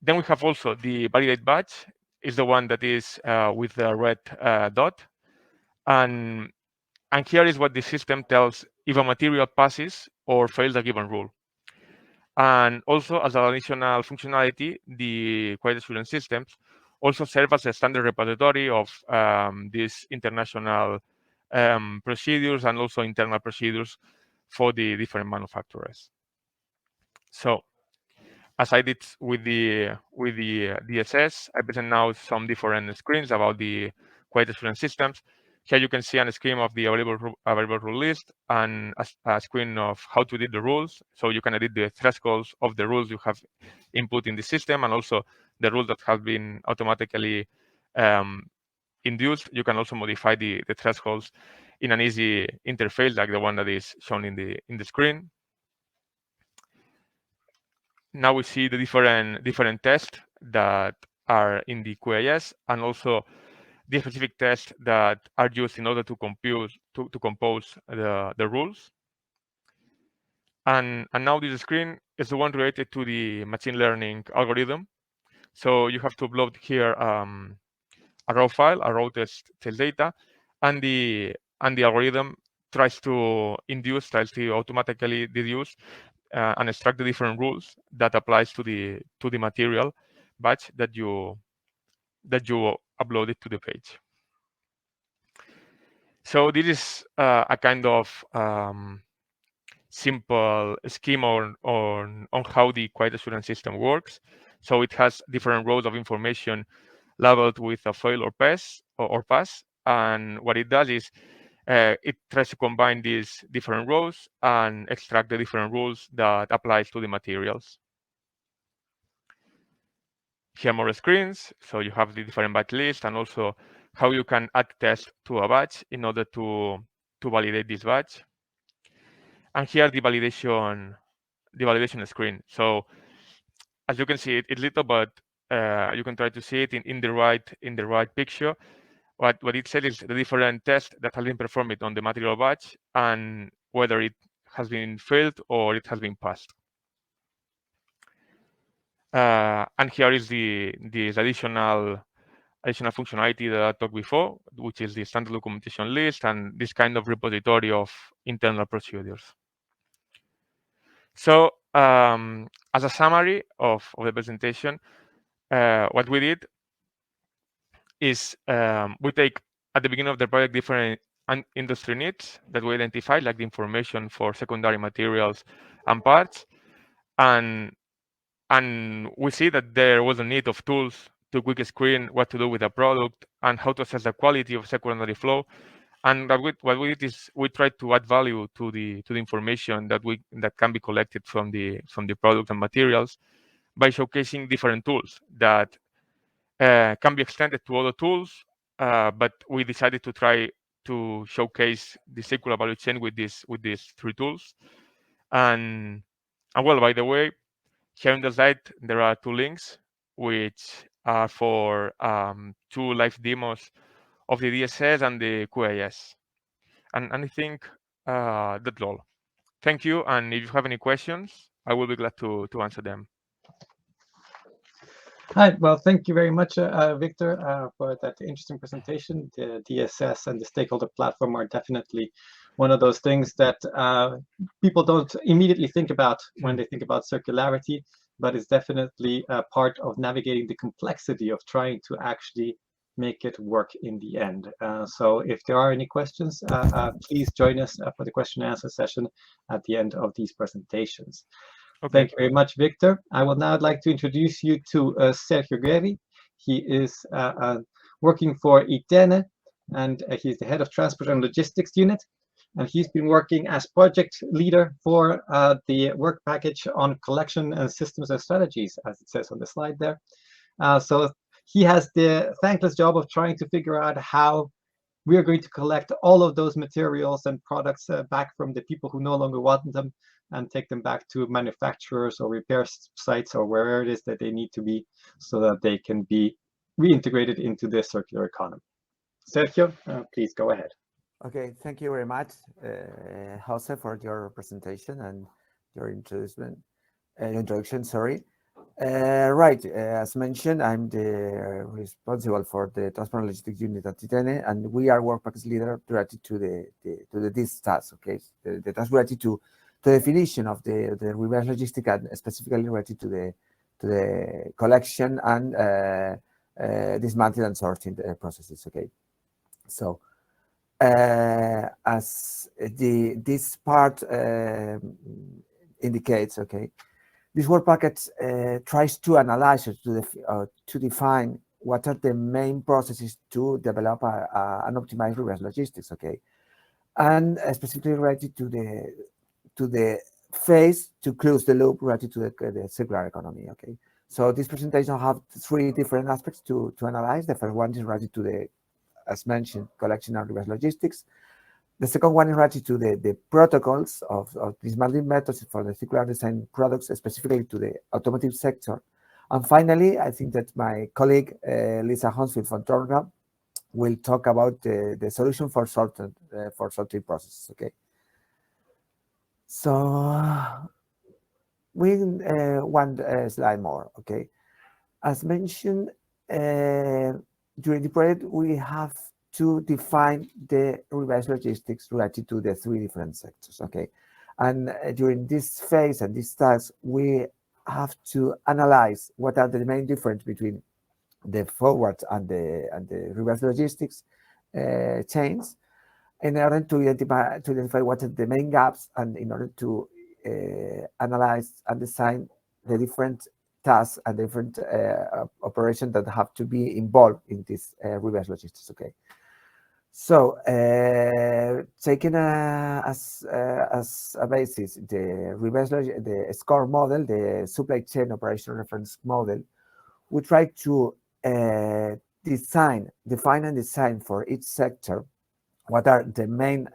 then we have also the validate batch, is the one that is with the red dot. And here is what the system tells if a material passes or fails a given rule. And also, as an additional functionality, the quality assurance systems also serve as a standard repository of these international procedures and also internal procedures for the different manufacturers. So, as I did with the DSS, I present now some different screens about the quality assurance systems. Here you can see a screen of the available rule list and a screen of how to edit the rules. So you can edit the thresholds of the rules you have input in the system, and also the rules that have been automatically induced. You can also modify the thresholds in an easy interface like the one that is shown in the screen. Now we see the different tests that are in the QAS, and also the specific tests that are used in order to compose the rules. And now this screen is the one related to the machine learning algorithm. So you have to upload here a raw file, a raw test data, and the algorithm tries to automatically deduce and extract the different rules that applies to the material batch that you uploaded to the page. So this is a kind of simple scheme on how the quality assurance system works. So it has different rows of information labeled with a fail or pass. And what it does is it tries to combine these different rows and extract the different rules that applies to the materials. Here are more screens, so you have the different batch list and also how you can add tests to a batch in order to validate this batch. And here the validation screen. So as you can see, it's little, but you can try to see it in the right picture. What it said is the different tests that have been performed on the material batch and whether it has been failed or it has been passed. And here is the additional functionality that I talked before, which is the standard documentation list and this kind of repository of internal procedures. So as a summary of the presentation, what we did is we take at the beginning of the project different industry needs that we identified, like the information for secondary materials and parts, and we see that there was a need of tools to quick screen what to do with a product and how to assess the quality of secondary flow. And what we did is we tried to add value to the information that can be collected from the product and materials by showcasing different tools that can be extended to other tools, but we decided to try to showcase the circular value chain with these 3 tools. And well, by the way, here on the slide there are 2 links which are for 2 live demos of the DSS and the QAS. And I think that's all. Thank you. And if you have any questions, I will be glad to answer them. Hi, well, thank you very much, Victor, for that interesting presentation. The DSS and the stakeholder platform are definitely one of those things that people don't immediately think about when they think about circularity, but it's definitely a part of navigating the complexity of trying to actually make it work in the end. So if there are any questions, please join us for the question and answer session at the end of these presentations. Okay. Thank you very much, Victor. I would now like to introduce you to Sergio Guerri. He is working for Itene, and he's the head of Transport and Logistics Unit. And he's been working as project leader for the work package on collection and systems and strategies, as it says on the slide there. So he has the thankless job of trying to figure out how we are going to collect all of those materials and products back from the people who no longer want them and take them back to manufacturers or repair sites or wherever it is that they need to be so that they can be reintegrated into the circular economy. Sergio, please go ahead. Okay, thank you very much, Jose, for your presentation and your introduction. Right, as mentioned, I'm the responsible for the Transport and Logistics Unit at Itene, and we are work package leader related to this task. Okay, the task related to the definition of the reverse logistics and specifically related to the collection and dismantling and sorting processes. Okay, so as this part indicates, okay, this work package tries to analyze to define what are the main processes to develop an optimized reverse logistics. Okay, and specifically related to the phase to close the loop related to the circular economy. Okay, so this presentation have 3 different aspects to analyze. The first one is related to the, as mentioned, collection and reverse logistics. The second one is related to the protocols of dismantling methods for the circular design products, specifically to the automotive sector. And finally, I think that my colleague Lisa Honsfield from Torga will talk about the solution for sorting processes. Okay. So we one slide more. Okay, as mentioned during the project, we have to define the reverse logistics related to the 3 different sectors. Okay, and during this phase and this task, we have to analyze what are the main difference between the forward and the reverse logistics chains. in order to identify what are the main gaps, and in order to analyze and design the different tasks and different operations that have to be involved in this reverse logistics. Okay. So taking as a basis the SCORE model, the supply chain operation reference model, we try to define and design for each sector what are the main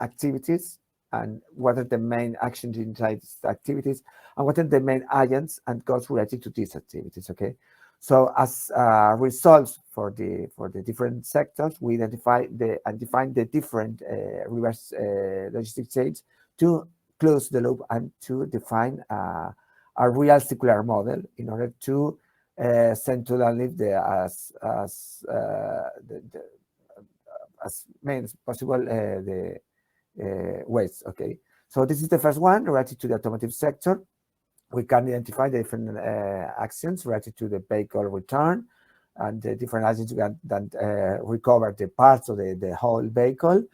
activities and what are the main actions inside these activities, and what are the main agents and costs related to these activities. Okay. So as results for the different sectors, we identify and define the different reverse logistics chains to close the loop and to define a real circular model in order to centrally as main as possible the waste. Okay. So this is the first one related to the automotive sector. We can identify the different actions related to the vehicle return and the different agents that recover the parts of the whole vehicle.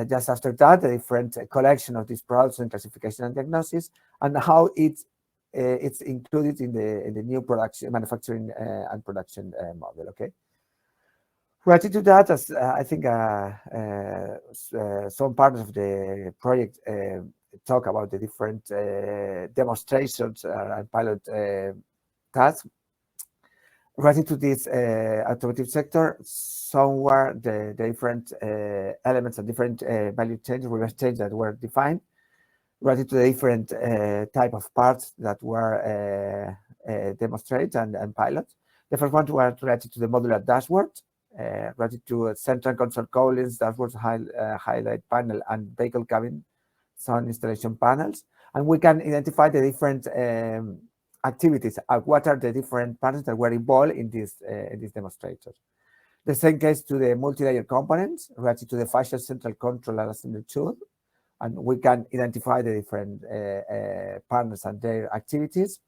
Just after that, the different collection of these products and classification and diagnosis, and how it's included in the new production, manufacturing and production model. Okay. Related to that, as I think some partners of the project talk about the different demonstrations and pilot tasks related to this automotive sector. Somewhere the different elements and different value chains, reverse chains that were defined related to the different type of parts that were demonstrated and pilots. The first one was related to the modular dashboard, related to central console cowlings, dashboards, highlight panel, and vehicle cabin sound installation panels. And we can identify the different activities and what are the different partners that were involved in these demonstrators. The same case to the multi-layer components related to the facial central control and assembly tool. And we can identify the different partners and their activities.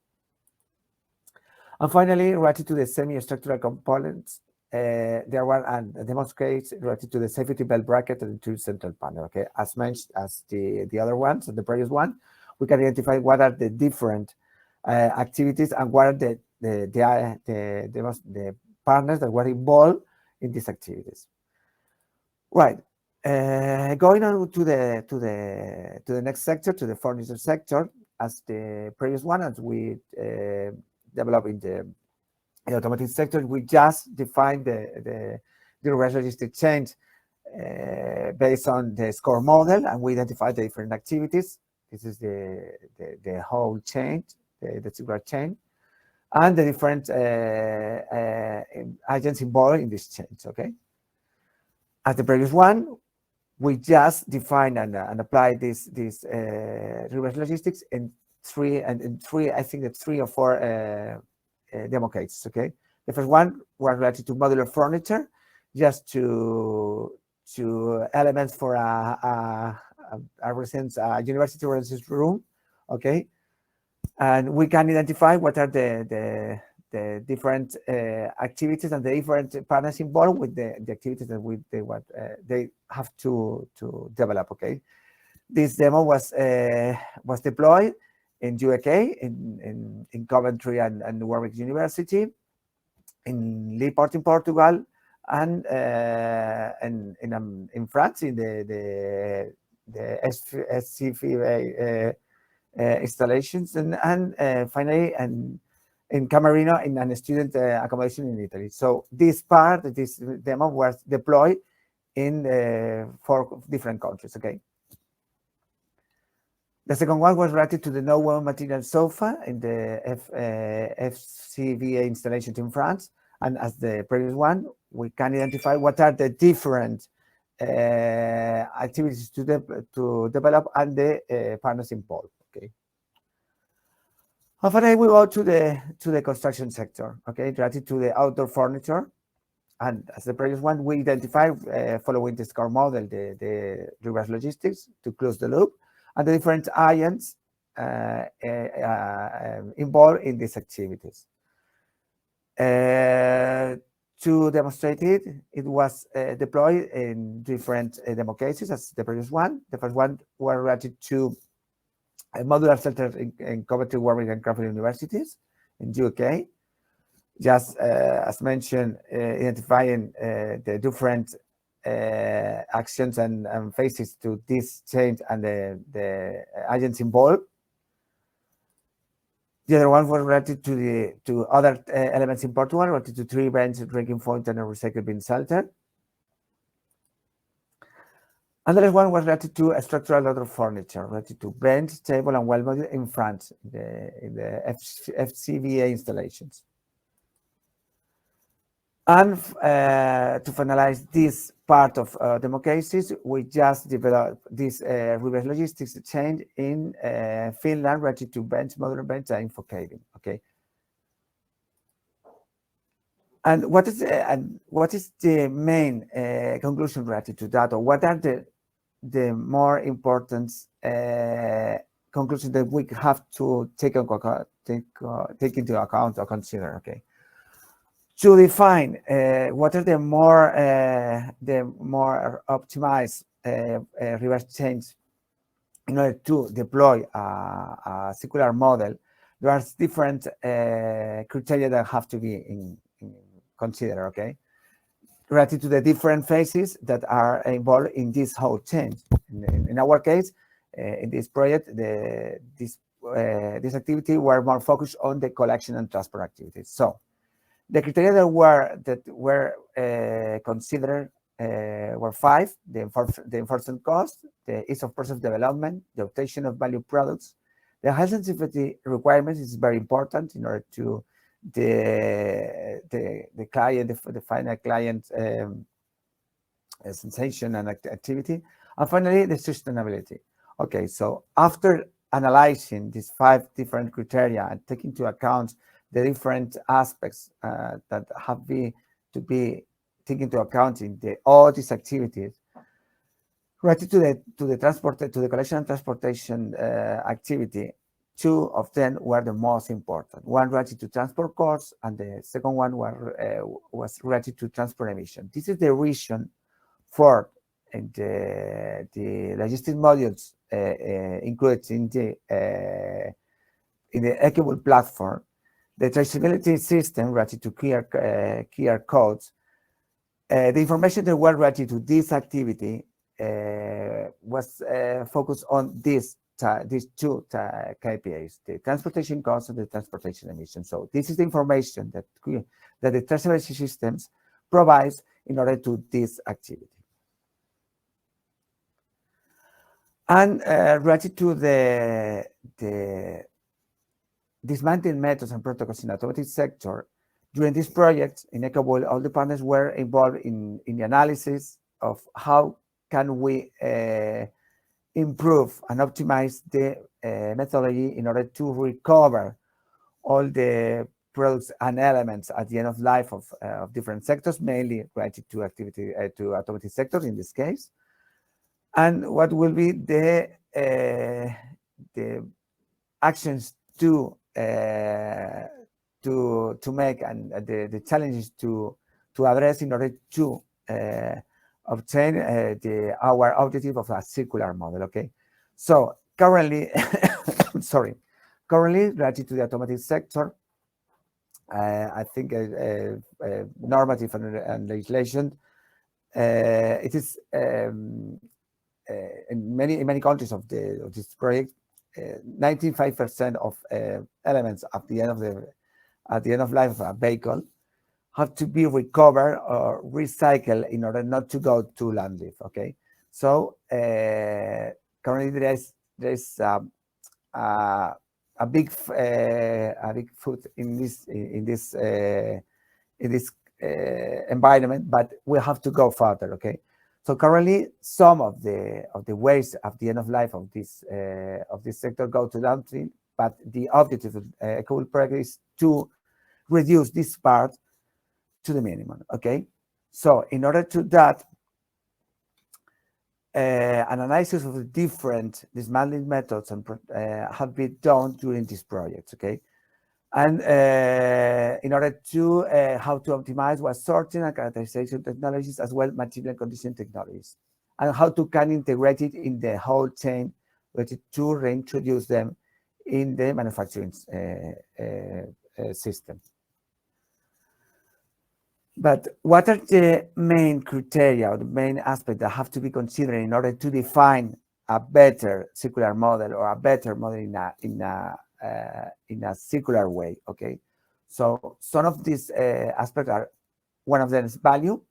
And finally, related to the semi-structural components, there were a demonstration related to the safety belt bracket and the central panel. Okay, as mentioned as the other ones, the previous one, we can identify what are the different activities and what are the partners that were involved in these activities. Right. Going on to the next sector, to the furniture sector, as the previous one, as we develop in the automotive sector, we just defined the reverse logistic chain based on the SCORE model, and we identified the different activities. This is the whole chain, the circular chain, and the different agents involved in this chains. Okay. As the previous one, we just define and apply this reverse logistics in three, I think that 3 or 4 demo cases. Okay, the first one was related to modular furniture, just to elements for a university residence room. Okay, and we can identify what are the different activities and the different partners involved with the activities that they have to develop. Okay, this demo was deployed in UK, in Coventry and Warwick University, in Leaport in Portugal, and in France in the SCV installations, and finally in Camarino in a student accommodation in Italy. So this demo was deployed in 4 different countries. Okay. The second one was related to the no-woven material sofa in the FCVA installations in France. And as the previous one, we can identify what are the different activities to develop and the partners involved. Okay. And finally, we go to the construction sector. Okay, related to the outdoor furniture. And as the previous one, we identify following the SCORE model the reverse logistics to close the loop, and the different agents involved in these activities. To demonstrate it, it was deployed in different demo cases as the previous one. The first one were related to modular shelters in Coventry, Warwick, and Crawford universities in the UK. Just as mentioned, identifying the different actions and phases to this change and the agents involved. The other one was related to other elements in Portugal, related to tree bench, drinking fountain, and recycled bin shelter. Another one was related to a structural other furniture, related to bench, table, and well module in France, in the FCVA installations. And to finalize this part of demo cases, we just developed this reverse logistics change in Finland related to bench, modular bench, and info cabin. Okay. And what is the main conclusion related to that, or what are the more important conclusions that we have to take into account or consider? Okay. To define what are the more optimized reverse change in order to deploy a circular model, there are different criteria that have to be considered. Okay, related to the different phases that are involved in this whole change. In our case, in this project, this activity were more focused on the collection and transport activities. So the criteria that were considered were 5: the enforcement cost, the ease of process development, the obtain of value products. The health and safety requirements is very important in order to the client, the final client sensation and activity. And finally, the sustainability. Okay, so after analyzing these 5 different criteria and taking into account the different aspects that have to be taken into account in all these activities, related to the collection and transportation activity, 2 of them were the most important. One related to transport costs, and the second one was related to transport emission. This is the reason for the logistic modules included in the ECOBULK platform. The traceability system related to QR codes, the information that were related to this activity was focused on these 2 KPIs, the transportation costs and the transportation emissions. So this is the information that the traceability systems provides in order to this activity. And related to the dismantling methods and protocols in the automotive sector, during this project in ECOBULK, all the partners were involved in the analysis of how can we improve and optimize the methodology in order to recover all the products and elements at the end of life of different sectors, mainly related to automotive sectors in this case. And what will be the actions to make and the challenges to address in order to obtain our objective of a circular model. Okay, so currently, currently related to the automotive sector, I think normative and legislation, it is in many countries of this project, 95% of elements at the end of life of a vehicle have to be recovered or recycled in order not to go to landfill. Okay, so currently there is a big foot in this environment, but we have to go further. Okay, so currently some of the waste at the end of life of this sector go to landfill, but the objective of ECOBULK project is to reduce this part to the minimum. Okay, so in order to that, an analysis of the different dismantling methods and have been done during this project. Okay, And in order to how to optimize what sorting and characterization technologies, as well material condition technologies, and how to can integrate it in the whole chain to reintroduce them in the manufacturing system. But what are the main criteria or the main aspects that have to be considered in order to define a better circular model or a better model in a circular way? Okay, so some of these aspects are, one of them is value.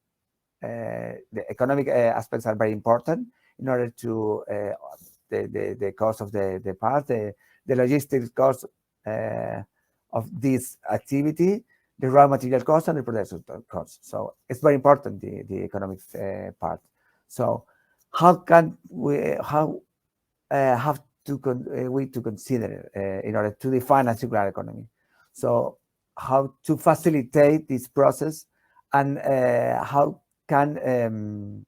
The economic aspects are very important in order to the cost of the part, the logistics cost of this activity, the raw material cost, and the production cost. So it's very important, the economic part. So how can we have to consider in order to define a circular economy? So how to facilitate this process, and how can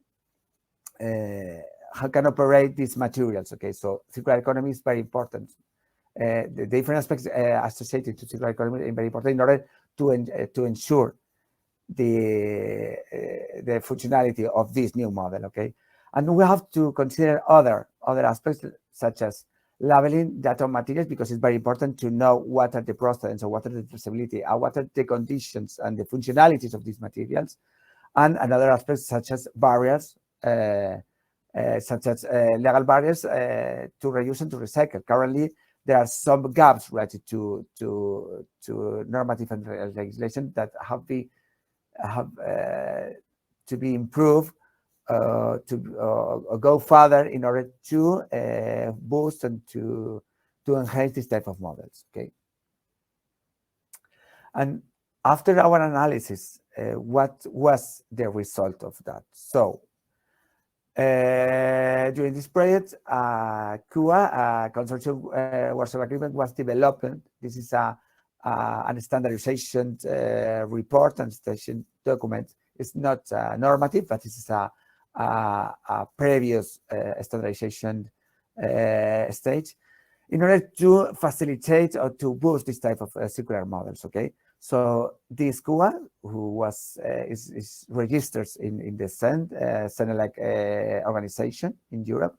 operate these materials? Okay, so circular economy is very important. The different aspects associated to circular economy are very important in order to ensure the functionality of this new model. Okay, and we have to consider other aspects such as labeling data materials, because it's very important to know what are the processes, or what are the traceability, and what are the conditions and the functionalities of these materials, and another aspect such as barriers, such as legal barriers to reuse and to recycle. Currently, there are some gaps related to normative and legislation that have to be improved to go further in order to boost and to enhance this type of models. Okay, and after our analysis, what was the result of that? So during this project, CUA, consortium workshop agreement, was developed. This is a standardization report and standardization document. It's not normative, but this is a previous standardization stage in order to facilitate or to boost this type of circular models. Okay, so this CUA, who was is registered in the CEN-like organization in Europe,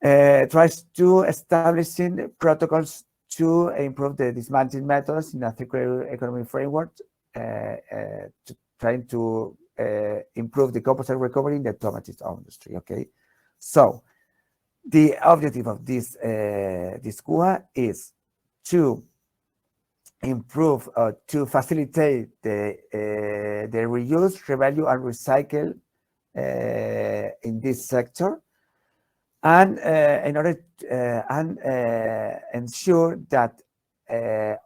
tries to establishing protocols to improve the dismantling methods in a circular economy framework, trying to improve the composite recovery in the automotive industry. Okay, so the objective of this CUA is to improve to facilitate the reuse, revalue, and recycle in this sector, and in order ensure that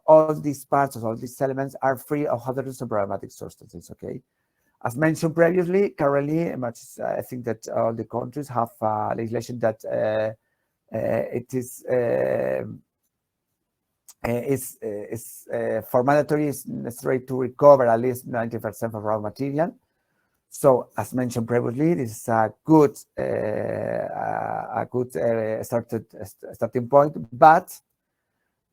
all these parts, all these elements, are free of hazardous and problematic substances. Okay, as mentioned previously, currently, I think that all the countries have legislation that it is for mandatory, it's necessary to recover at least 90% of raw material. So, as mentioned previously, this is a good starting point, but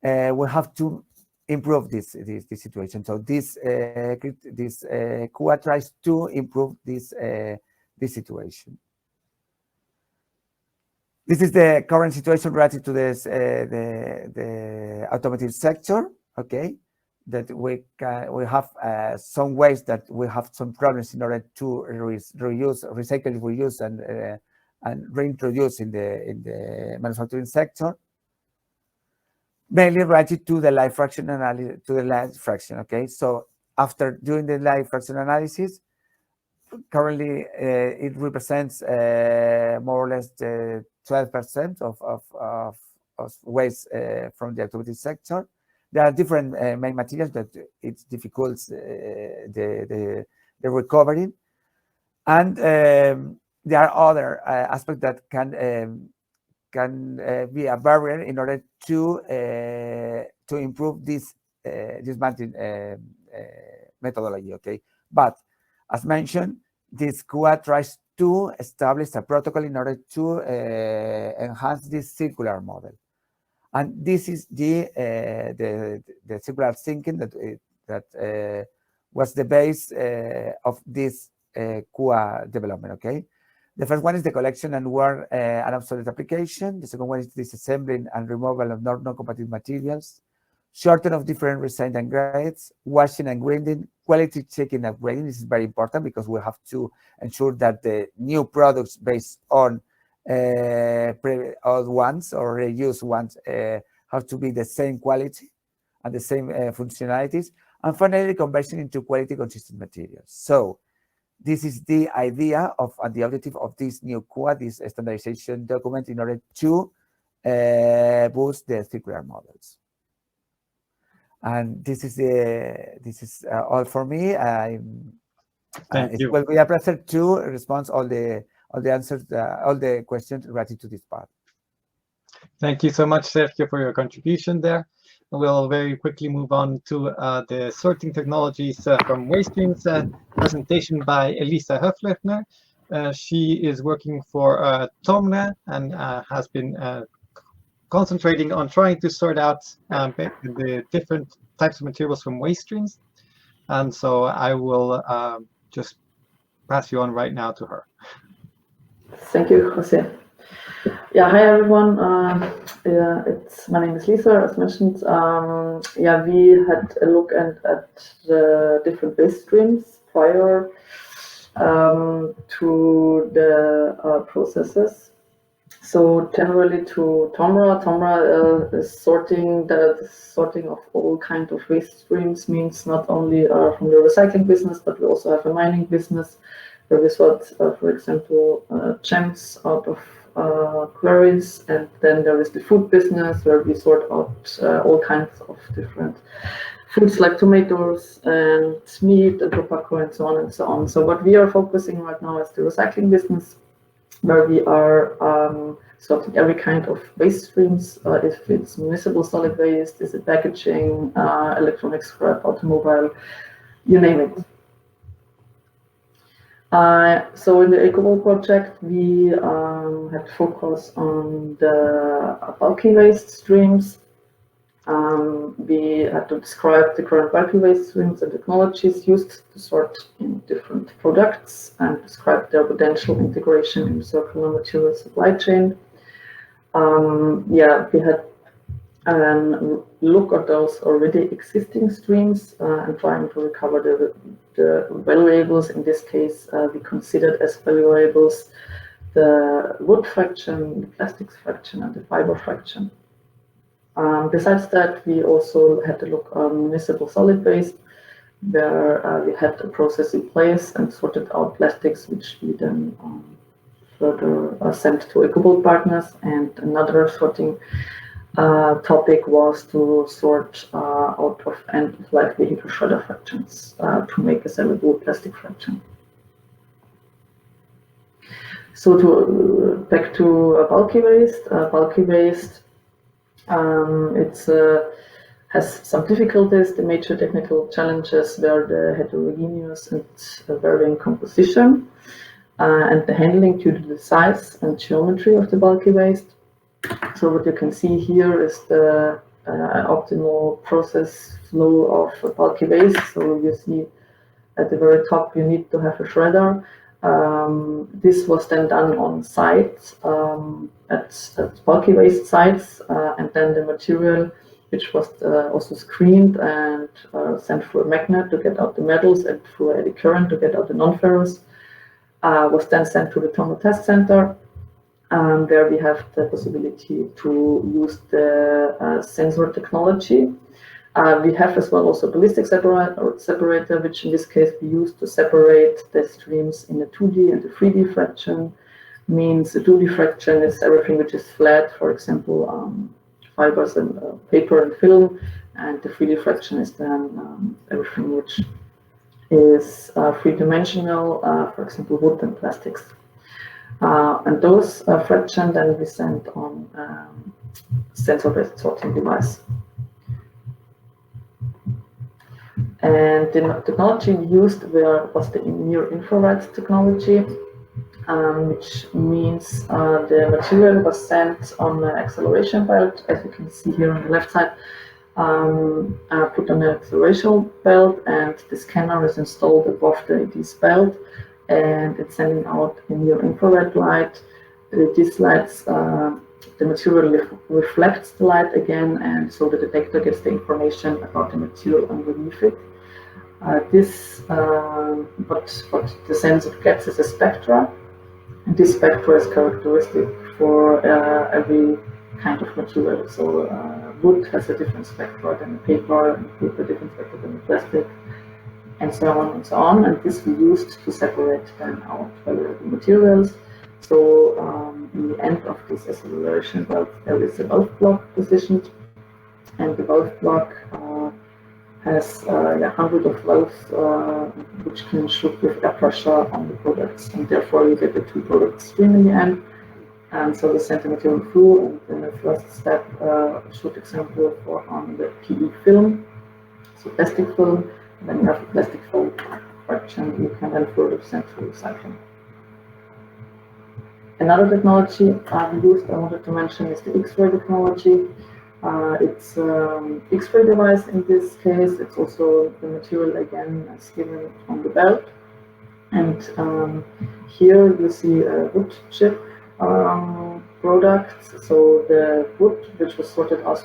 we have to improve this situation. So this CUA tries to improve this situation. This is the current situation related to this the automotive sector. Okay, that we have some ways that we have some problems in order to reuse, recycle, reuse, and reintroduce in the manufacturing sector. Mainly related to the life fraction analysis, okay, so after doing the life fraction analysis, currently it represents more or less the 12% of waste from the automotive sector. There are different main materials that it's difficult the recovery, and there are other aspects that can be a barrier in order to improve this dismantling methodology. Okay, but as mentioned, this CUA tries to establish a protocol in order to enhance this circular model. And this is the circular thinking that was the base of this QA development. Okay, the first one is the collection and wear and obsolete application. The second one is disassembling and removal of non-compatible materials, sorting of different resin and grades, washing and grinding, quality checking and upgrading. This is very important because we have to ensure that the new products based on old ones or reused ones have to be the same quality and the same functionalities. And finally, conversion into quality consistent materials. So this is the idea of and the objective of this new QA, this standardization document, in order to boost the circular models. And this is all for me. Thank you. It will be a pleasure to respond all the answers, all the questions related to this part. Thank you so much, Sergio, for your contribution there. We'll very quickly move on to the sorting technologies from waste streams presentation by Elisa Höflechner. She is working for Tomra and has been concentrating on trying to sort out the different types of materials from waste streams. And so I will just pass you on right now to her. Thank you, Jose. Yeah, hi everyone. My name is Lisa, as mentioned. Yeah, we had a look at the different waste streams prior to the processes. So generally to Tomra. Tomra is sorting of all kinds of waste streams, means not only from the recycling business, but we also have a mining business where we sort, for example, gems out of quarries, and then there is the food business where we sort out all kinds of different foods like tomatoes and meat and tobacco and so on and so on. So what we are focusing right now is the recycling business, where we are sorting every kind of waste streams, if it's municipal solid waste, is it packaging, electronic scrap, automobile, you name it. So in the ECOBULK project, we had focus on the bulky waste streams. We had to describe the current bulky waste streams and technologies used to sort in different products and describe their potential integration in the circular material supply chain. Yeah, we had look at those already existing streams and trying to recover the valuables. In this case, we considered as valuables the wood fraction, the plastics fraction, and the fiber fraction. Besides that, we also had to look on municipal solid waste, where we had a process in place and sorted out plastics, which we then further sent to ECOBULK partners. And another sorting topic was to sort out of end-of-life vehicle shredder fractions to make a sellable plastic fraction. So back to bulky waste. Bulky waste, has some difficulties. The major technical challenges were the heterogeneous and varying composition and the handling due to the size and geometry of the bulky waste. So what you can see here is the optimal process flow of bulky waste. So you see at the very top you need to have a shredder. This was then done on site at bulky waste sites, and then the material, which was also screened and sent through a magnet to get out the metals and through an eddy current to get out the non-ferrous, was then sent to the Tomra test center. There we have the possibility to use the sensor technology. We have as well also ballistic separator, which in this case we use to separate the streams in the 2D and the 3D fraction. Means the 2D fraction is everything which is flat, for example, fibers and paper and film, and the 3D fraction is then everything which is three-dimensional, for example, wood and plastics. And those fractions then we send on sensor-based sorting device. And the technology we used was the near-infrared technology. which means the material was sent on an acceleration belt, as you can see here on the left side, put on an acceleration belt, and the scanner is installed above this belt, and it's sending out a near-infrared light. These lights, the material reflects the light again, and so the detector gets the information about the material underneath it. What the sensor gets is a spectra, and this spectra is characteristic for every kind of material. So wood has a different spectra than paper, and paper different spectra than plastic, and so on and so on. And this we used to separate then out valuable materials. So in the end of this acceleration belt, there is a valve block positioned, and the valve block has hundreds of valves which can shoot with air pressure on the products, and therefore you get the two product stream in the end. And so the send the material through, and then the first step shoot example on the PE film, so plastic film, and then you have the plastic film fraction you can then further send through recycling. Another technology we used, I wanted to mention, is the X-ray technology. It's X-ray device in this case. It's also the material again as given on the belt. And here you see a wood chip product. So the wood, which was sorted out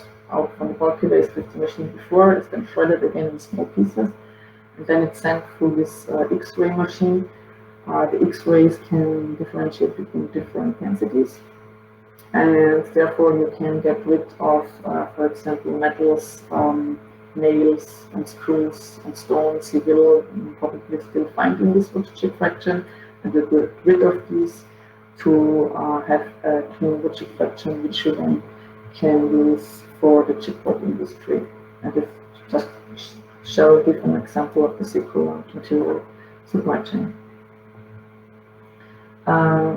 from the bulky waste with the machine before, is then shredded again in small pieces. And then it's sent through this X-ray machine. The X-rays can differentiate between different densities, and therefore you can get rid of, for example, metals, nails, and screws and stones you will probably still find in this wood chip fraction, and you get rid of these to have a clean wood chip fraction, which you then can use for the chipboard industry. And it just shall give an example of the circular material supply chain.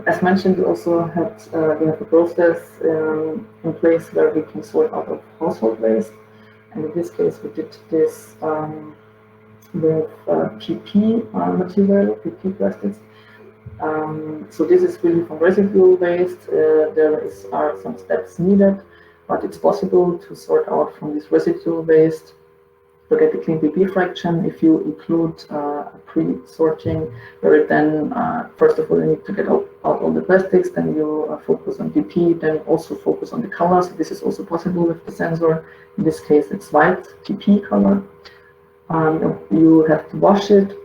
As mentioned, we also we have a process in place where we can sort out of household waste, and in this case we did this with PP material, PP plastics. So this is really from residual waste. There are some steps needed, but it's possible to sort out from this residual waste to get the clean PP fraction if you include a pre-sorting, where it then, first of all, you need to get out all the plastics, then you focus on PP, then also focus on the color. So this is also possible with the sensor. In this case, it's white PP color. You have to wash it,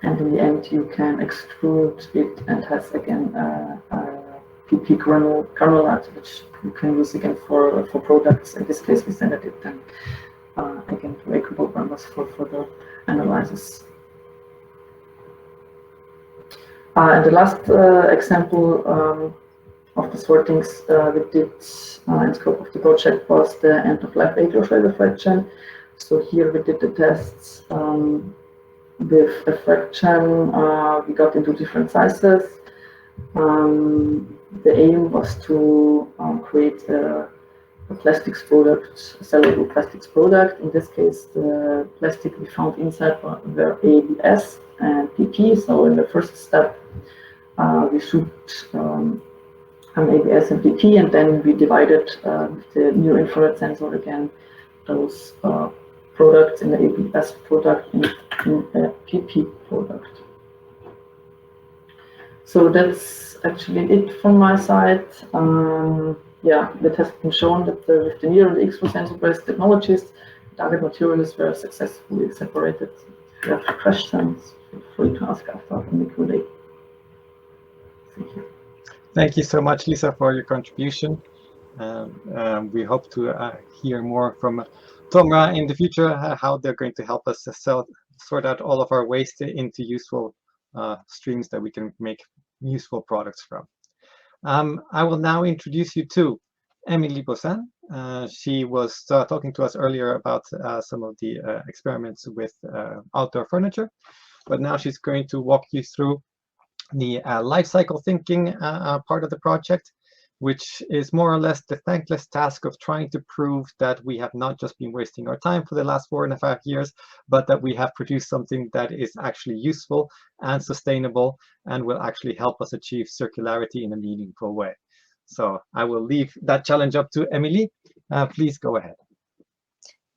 and in the end, you can extrude it and has again PP granulate, which you can use again for products. In this case, we send it then again to ECOBULK members for further analysis. And the last example of the sortings we did in scope of the project was the end-of-life shredder fraction. So here we did the tests with a fraction we got into different sizes. The aim was to create a plastics product, a sellable plastics product. In this case, the plastic we found inside were ABS and PP. So in the first step, we shoot an ABS and PP, and then we divided with the near-infrared sensor again those products in the ABS product in a PP product. So that's actually it from my side. Yeah, it has been shown that with the near and X-ray sensor-based technologies, target materials were successfully separated. If you have questions, feel free to ask after the Q&A. Thank you. Thank you so much, Lisa, for your contribution. We hope to hear more from Tomra in the future, how they're going to help us to sort out all of our waste into useful streams that we can make useful products from. I will now introduce you to Emily Bossin. She was talking to us earlier about some of the experiments with outdoor furniture, but now she's going to walk you through the life cycle thinking part of the project, which is more or less the thankless task of trying to prove that we have not just been wasting our time for the last 4.5 years, but that we have produced something that is actually useful and sustainable and will actually help us achieve circularity in a meaningful way. So I will leave that challenge up to Emily. Please go ahead.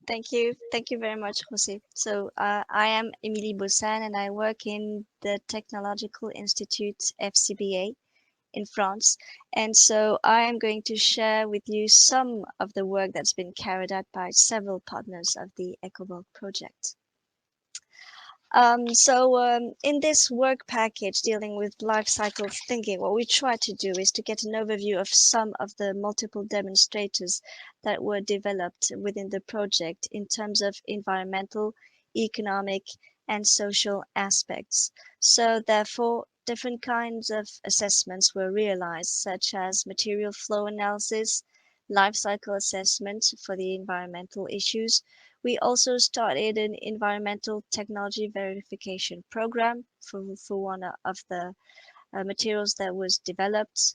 Thank you. Thank you very much, Jose. So I am Emilie Bossan, and I work in the Technological Institute FCBA in France. And so I am going to share with you some of the work that's been carried out by several partners of the ECOBULK project. In this work package dealing with life cycle thinking, what we try to do is to get an overview of some of the multiple demonstrators that were developed within the project in terms of environmental, economic, and social aspects. So therefore, different kinds of assessments were realized, such as material flow analysis, life cycle assessment for the environmental issues. We also started an environmental technology verification program for one of the materials that was developed.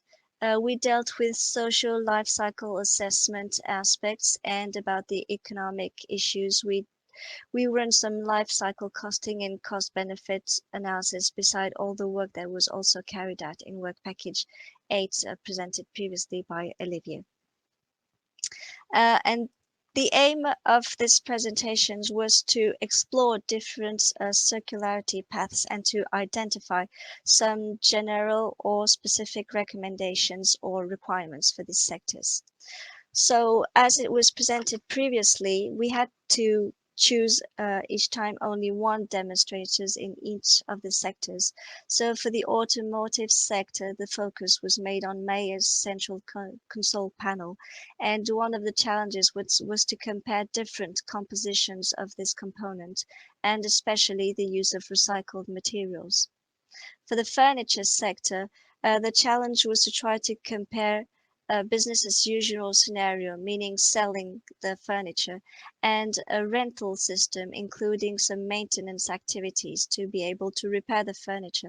We dealt with social life cycle assessment aspects, and about the economic issues, we run some life cycle costing and cost benefit analysis beside all the work that was also carried out in work package 8 presented previously by Olivia. And the aim of this presentation was to explore different circularity paths and to identify some general or specific recommendations or requirements for these sectors. So as it was presented previously, we had to choose each time only one demonstrators in each of the sectors. So for the automotive sector, the focus was made on Mayer's central console panel. And one of the challenges was to compare different compositions of this component, and especially the use of recycled materials. For the furniture sector, the challenge was to try to compare a business as usual scenario, meaning selling the furniture, and a rental system, including some maintenance activities to be able to repair the furniture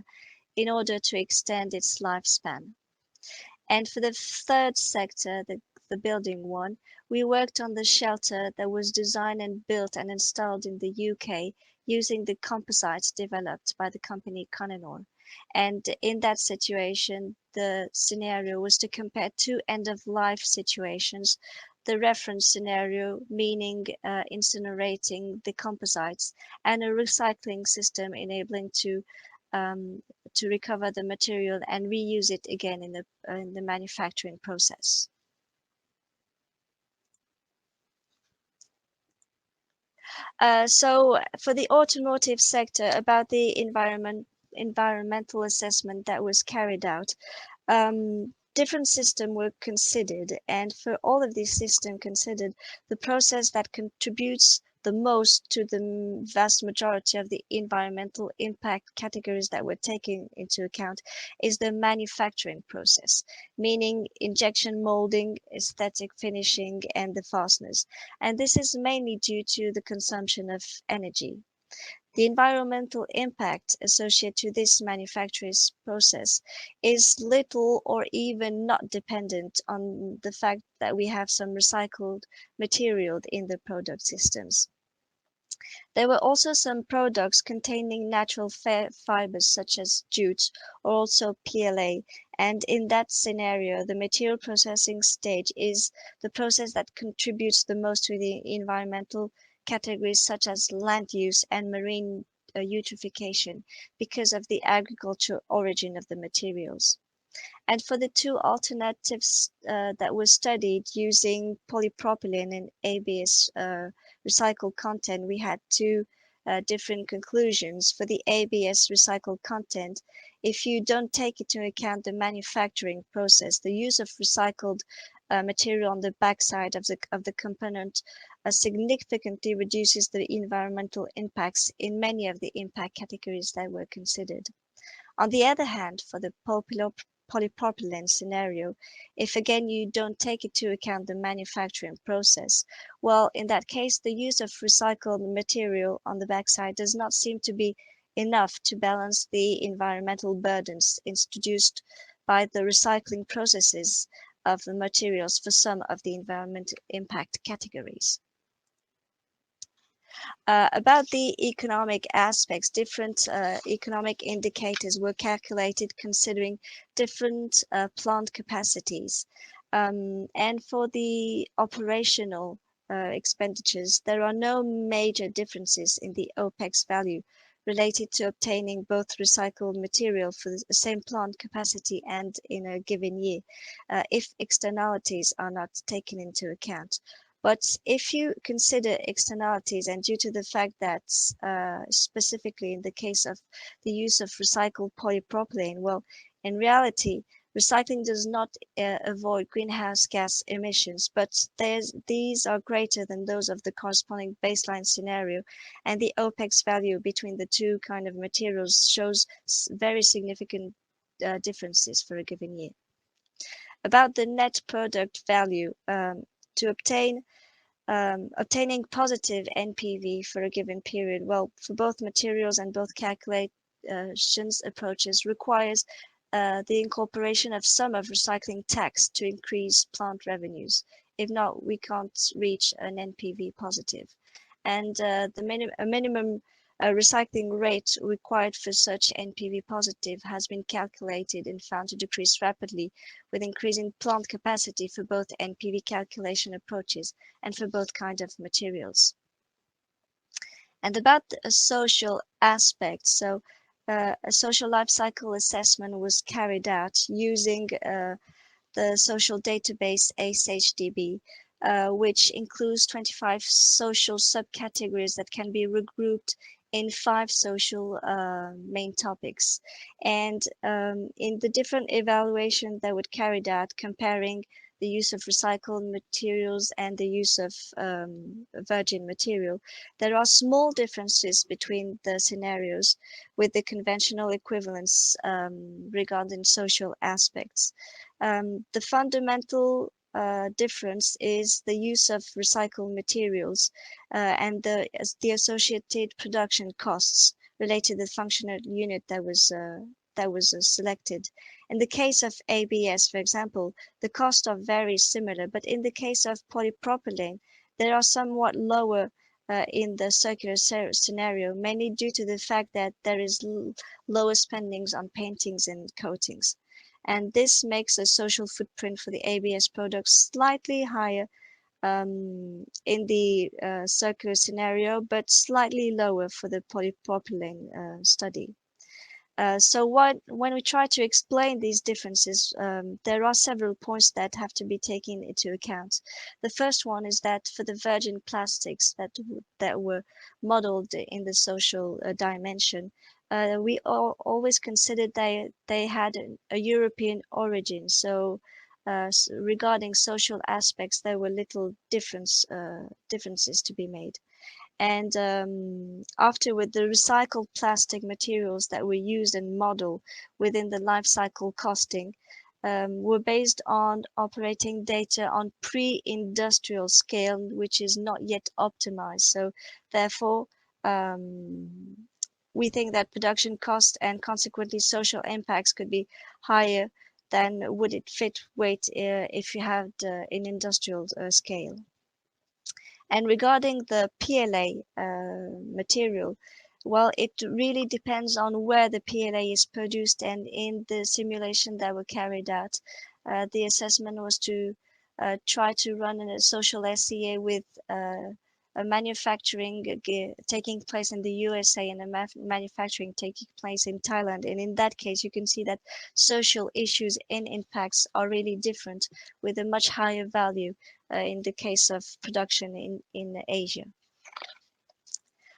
in order to extend its lifespan. And for the third sector, the building one, we worked on the shelter that was designed and built and installed in the UK using the composites developed by the company Conenor. And in that situation, the scenario was to compare two end-of-life situations. The reference scenario, meaning incinerating the composites, and a recycling system enabling to recover the material and reuse it again in the manufacturing process. So for the automotive sector, about the environmental assessment that was carried out, different systems were considered, and for all of these systems considered, the process that contributes the most to the vast majority of the environmental impact categories that were taken into account is the manufacturing process, meaning injection molding, aesthetic finishing, and the fasteners. And this is mainly due to the consumption of energy. The environmental impact associated to this manufacturing process is little or even not dependent on the fact that we have some recycled material in the product systems. There were also some products containing natural fibers such as jute or also PLA, and in that scenario, the material processing stage is the process that contributes the most to the environmental categories such as land use and marine eutrophication because of the agricultural origin of the materials. And for the two alternatives that were studied using polypropylene and ABS recycled content, we had two different conclusions. For the ABS recycled content, if you don't take into account the manufacturing process, the use of recycled material on the backside of the component significantly reduces the environmental impacts in many of the impact categories that were considered. On the other hand, for the polypropylene scenario, if again you don't take into account the manufacturing process, well, in that case, the use of recycled material on the backside does not seem to be enough to balance the environmental burdens introduced by the recycling processes of the materials for some of the environmental impact categories. About the economic aspects, different economic indicators were calculated considering different plant capacities. And for the operational expenditures, there are no major differences in the OPEX value related to obtaining both recycled material for the same plant capacity and in a given year, if externalities are not taken into account. But if you consider externalities, and due to the fact that specifically in the case of the use of recycled polypropylene, well, in reality, recycling does not avoid greenhouse gas emissions, but these are greater than those of the corresponding baseline scenario, and the OPEX value between the two kind of materials shows very significant differences for a given year. About the net product value, to obtaining positive NPV for a given period, well, for both materials and both calculations approaches requires the incorporation of some of recycling tax to increase plant revenues. If not, we can't reach an NPV positive. And a minimum recycling rate required for such NPV positive has been calculated and found to decrease rapidly with increasing plant capacity for both NPV calculation approaches and for both kinds of materials. And about the social aspect, so a social life cycle assessment was carried out using the social database ACE-HDB, which includes 25 social subcategories that can be regrouped in 5 social main topics. And in the different evaluations that were carried out comparing the use of recycled materials and the use of virgin material, there are small differences between the scenarios with the conventional equivalence regarding social aspects. The fundamental difference is the use of recycled materials and the associated production costs related to the functional unit that was selected. In the case of ABS, for example, the costs are very similar, but in the case of polypropylene, they are somewhat lower in the circular scenario, mainly due to the fact that there is lower spendings on paintings and coatings. And this makes the social footprint for the ABS products slightly higher in the circular scenario, but slightly lower for the polypropylene study. So when we try to explain these differences, there are several points that have to be taken into account. The first one is that for the virgin plastics that were modeled in the social dimension, we always considered they had a European origin. So regarding social aspects, there were little differences to be made. And afterward, the recycled plastic materials that were used and modeled within the life cycle costing were based on operating data on pre-industrial scale, which is not yet optimized. So therefore, we think that production cost and consequently social impacts could be higher than would it fit weight if you had an industrial scale. And regarding the PLA material, well, it really depends on where the PLA is produced, and in the simulation that were carried out, the assessment was to try to run a social SCA with a manufacturing taking place in the USA and a manufacturing taking place in Thailand. And in that case, you can see that social issues and impacts are really different, with a much higher value in the case of production in Asia.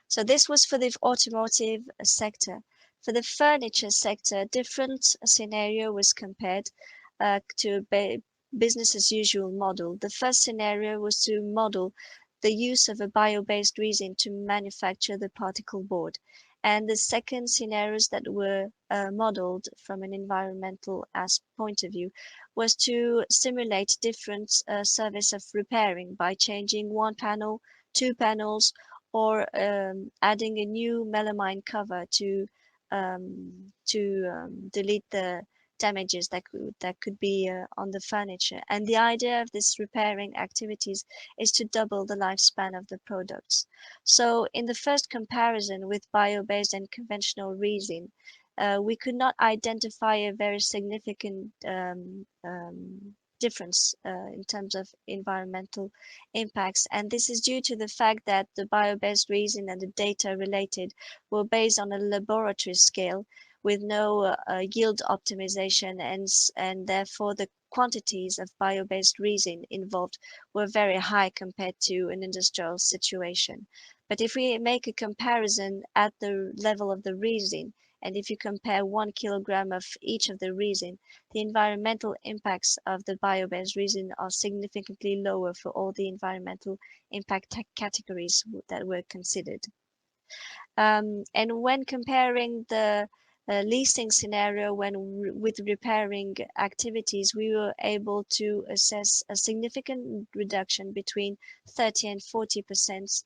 So this was for the automotive sector. For the furniture sector, a different scenario was compared to a business as usual model. The first scenario was to model the use of a bio-based resin to manufacture the particle board. And the second scenarios that were modeled from an environmental point of view was to simulate different service of repairing by changing one panel, 2 panels, or adding a new melamine cover to delete the damages that could be on the furniture. And the idea of this repairing activities is to double the lifespan of the products. So in the first comparison with bio-based and conventional resin, we could not identify a very significant difference in terms of environmental impacts. And this is due to the fact that the bio-based resin and the data related were based on a laboratory scale with no yield optimization, and therefore the quantities of bio-based resin involved were very high compared to an industrial situation. But if we make a comparison at the level of the resin, and if you compare 1 kilogram of each of the resin, the environmental impacts of the bio-based resin are significantly lower for all the environmental impact categories that were considered. And when comparing the leasing scenario with repairing activities, we were able to assess a significant reduction between 30 and 40%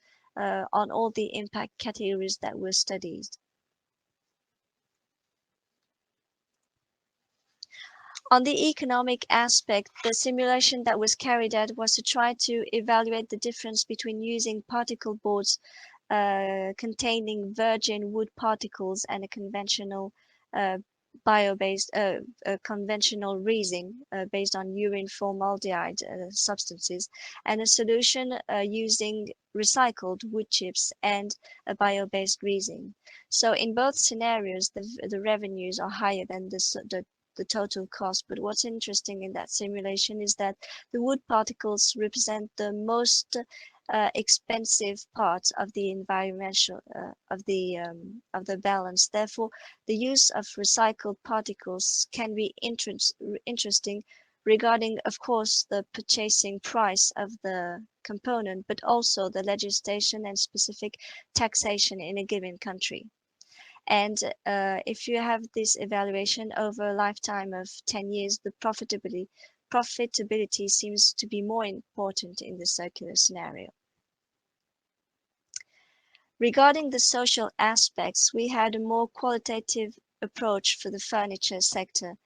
on all the impact categories that were studied. On the economic aspect, the simulation that was carried out was to try to evaluate the difference between using particle boards containing virgin wood particles and a conventional bio-based conventional resin based on urine formaldehyde substances, and a solution using recycled wood chips and a bio-based resin. So in both scenarios, the revenues are higher than the total cost. But what's interesting in that simulation is that the wood particles represent the most expensive part of the environmental of the balance. Therefore, the use of recycled particles can be interesting regarding, of course, the purchasing price of the component, but also the legislation and specific taxation in a given country. And if you have this evaluation over a lifetime of 10 years, the profitability seems to be more important in the circular scenario. Regarding the social aspects, we had a more qualitative approach for the furniture sector,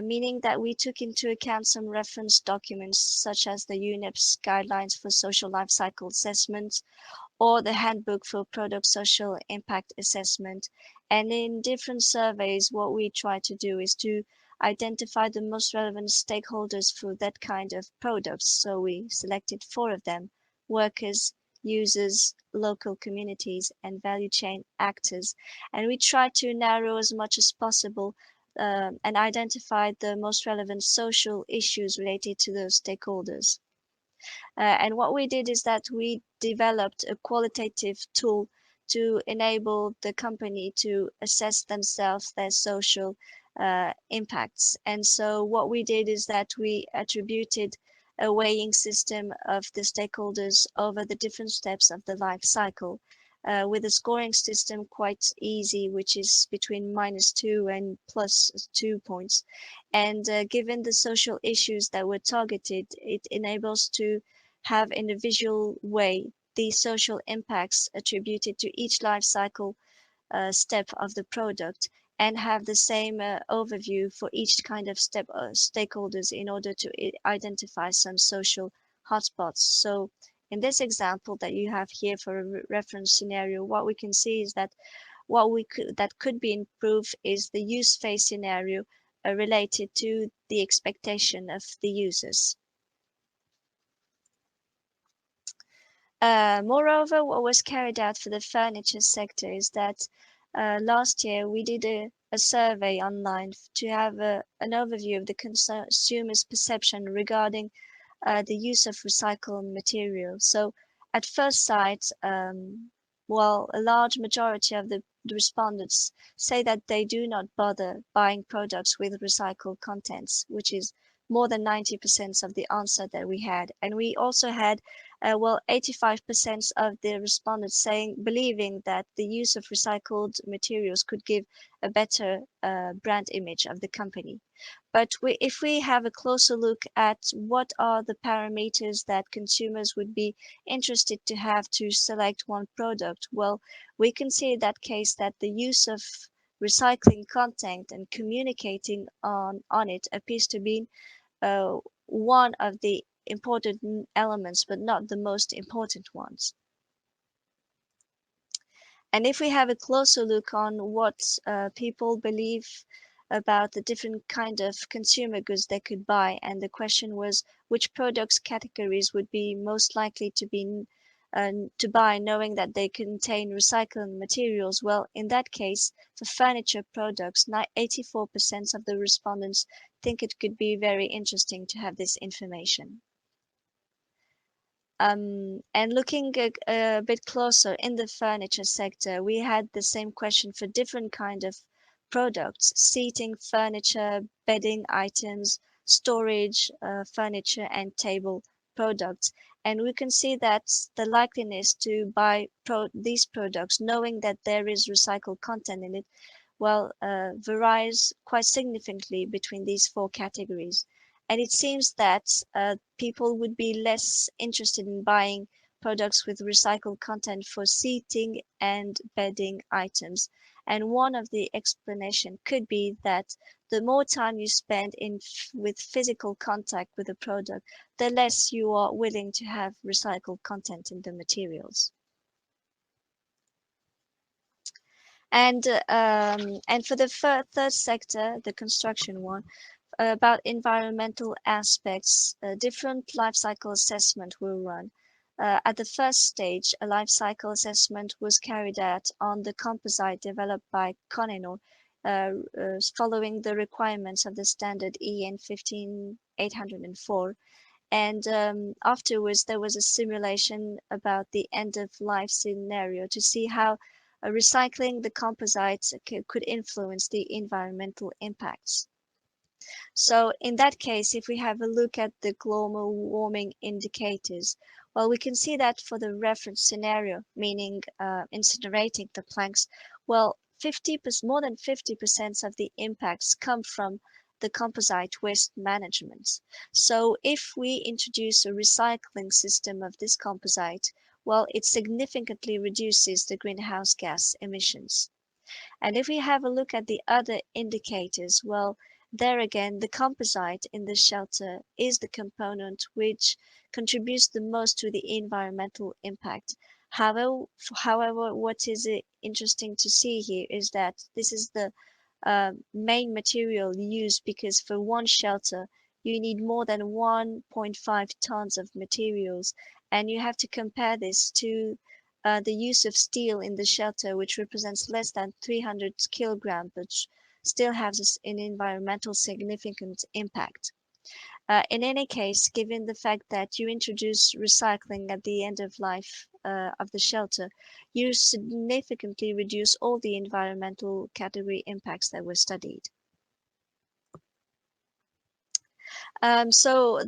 meaning that we took into account some reference documents such as the UNEP's guidelines for social life cycle assessment or the handbook for product social impact assessment. And in different surveys, what we try to do is to identify the most relevant stakeholders for that kind of products. So we selected 4 of them: workers, users, local communities, and value chain actors. And we try to narrow as much as possible and identify the most relevant social issues related to those stakeholders. And what we did is that we developed a qualitative tool to enable the company to assess themselves their social impacts. And so what we did is that we attributed a weighing system of the stakeholders over the different steps of the life cycle, with a scoring system quite easy, which is between -2 and +2 points. And given the social issues that were targeted, it enables to have in a visual way the social impacts attributed to each life cycle step of the product, and have the same overview for each kind of step stakeholders in order to identify some social hotspots. So in this example that you have here for a reference scenario, what we can see is that that could be improved is the use phase scenario related to the expectation of the users. Moreover, what was carried out for the furniture sector is that last year we did a survey online to have an overview of the consumer's perception regarding the use of recycled materials. So at first sight, while a large majority of the respondents say that they do not bother buying products with recycled contents, which is more than 90% of the answer that we had. And we also had 85% of the respondents believing that the use of recycled materials could give a better brand image of the company. But if we have a closer look at what are the parameters that consumers would be interested to have to select one product, well, we can see in that case that the use of recycling content and communicating on it appears to be one of the important elements, but not the most important ones. And if we have a closer look on what people believe about the different kind of consumer goods they could buy, and the question was which products categories would be most likely to buy, knowing that they contain recycled materials. Well, in that case, for furniture products, 84% of the respondents think it could be very interesting to have this information. And looking a bit closer in the furniture sector, we had the same question for different kind of products: seating, furniture, bedding items, storage, furniture, and table products. And we can see that the likeliness to buy these products, knowing that there is recycled content in it, well, varies quite significantly between these four categories. And it seems that people would be less interested in buying products with recycled content for seating and bedding items. And one of the explanation could be that the more time you spend with physical contact with a product, the less you are willing to have recycled content in the materials. And for the third sector, the construction one, about environmental aspects, different life cycle assessment will run. At the first stage, a life cycle assessment was carried out on the composite developed by Konenor, following the requirements of the standard EN 15804. And afterwards, there was a simulation about the end-of-life scenario to see how recycling the composites could influence the environmental impacts. So in that case, if we have a look at the global warming indicators, well, we can see that for the reference scenario, meaning incinerating the planks, well, more than 50% of the impacts come from the composite waste management. So if we introduce a recycling system of this composite, well, it significantly reduces the greenhouse gas emissions. And if we have a look at the other indicators, well, there again, the composite in the shelter is the component which contributes the most to the environmental impact. However, what is interesting to see here is that this is the main material used, because for one shelter, you need more than 1.5 tons of materials, and you have to compare this to the use of steel in the shelter, which represents less than 300 kilograms, but still has an environmental significant impact. In any case, given the fact that you introduce recycling at the end of life of the shelter, you significantly reduce all the environmental category impacts that were studied. So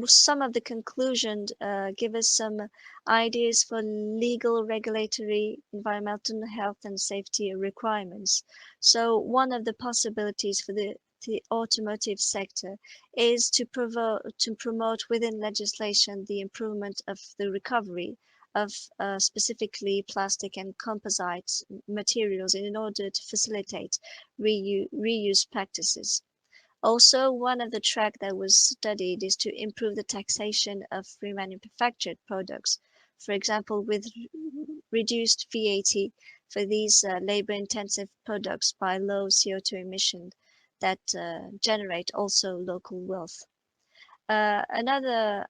some of the conclusions give us some ideas for legal, regulatory, environmental, health and safety requirements. So one of the possibilities for the automotive sector is to promote within legislation the improvement of the recovery of specifically plastic and composite materials in order to facilitate reuse practices. Also, one of the tracks that was studied is to improve the taxation of remanufactured products, for example, with reduced VAT for these labor-intensive products by low CO2 emissions that generate also local wealth. Another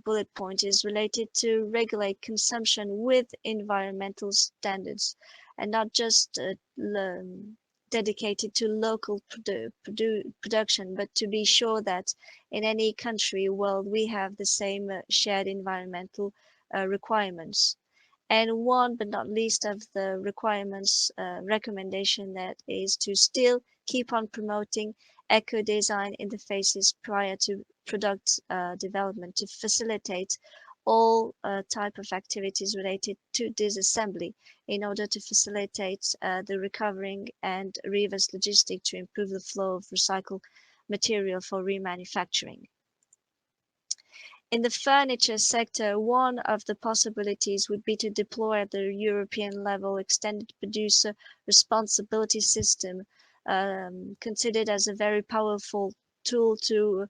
bullet point is related to regulate consumption with environmental standards, and not just dedicated to local production, but to be sure that in any country, well, we have the same shared environmental requirements. And one but not least of the requirements recommendation that is to still keep on promoting eco-design interfaces prior to product development to facilitate all type of activities related to disassembly in order to facilitate the recovering and reverse logistics to improve the flow of recycled material for remanufacturing. In the furniture sector, one of the possibilities would be to deploy at the European level extended producer responsibility system, considered as a very powerful tool to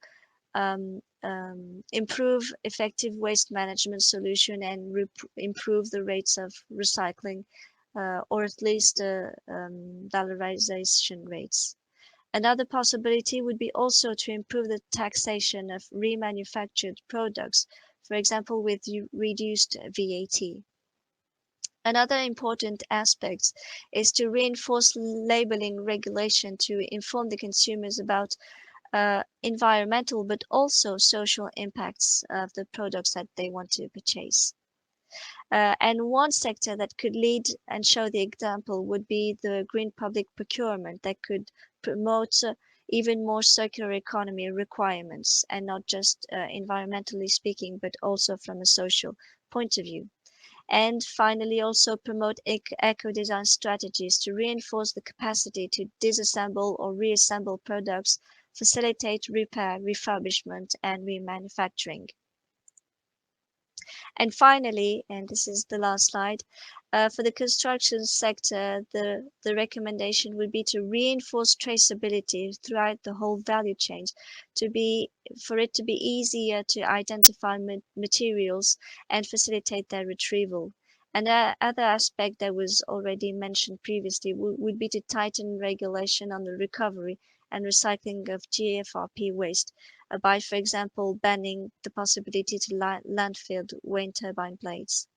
improve effective waste management solution and improve the rates of recycling, or at least valorization rates. Another possibility would be also to improve the taxation of remanufactured products, for example, with reduced VAT. Another important aspect is to reinforce labeling regulation to inform the consumers about environmental but also social impacts of the products that they want to purchase. And one sector that could lead and show the example would be the green public procurement that could promote even more circular economy requirements, and not just environmentally speaking, but also from a social point of view. And finally, also promote eco-design strategies to reinforce the capacity to disassemble or reassemble products, facilitate repair, refurbishment, and remanufacturing. And finally, and this is the last slide, for the construction sector, the recommendation would be to reinforce traceability throughout the whole value chain, for it to be easier to identify materials and facilitate their retrieval. And other aspect that was already mentioned previously would be to tighten regulation on the recovery and recycling of GFRP waste by, for example, banning the possibility to landfill wind turbine blades.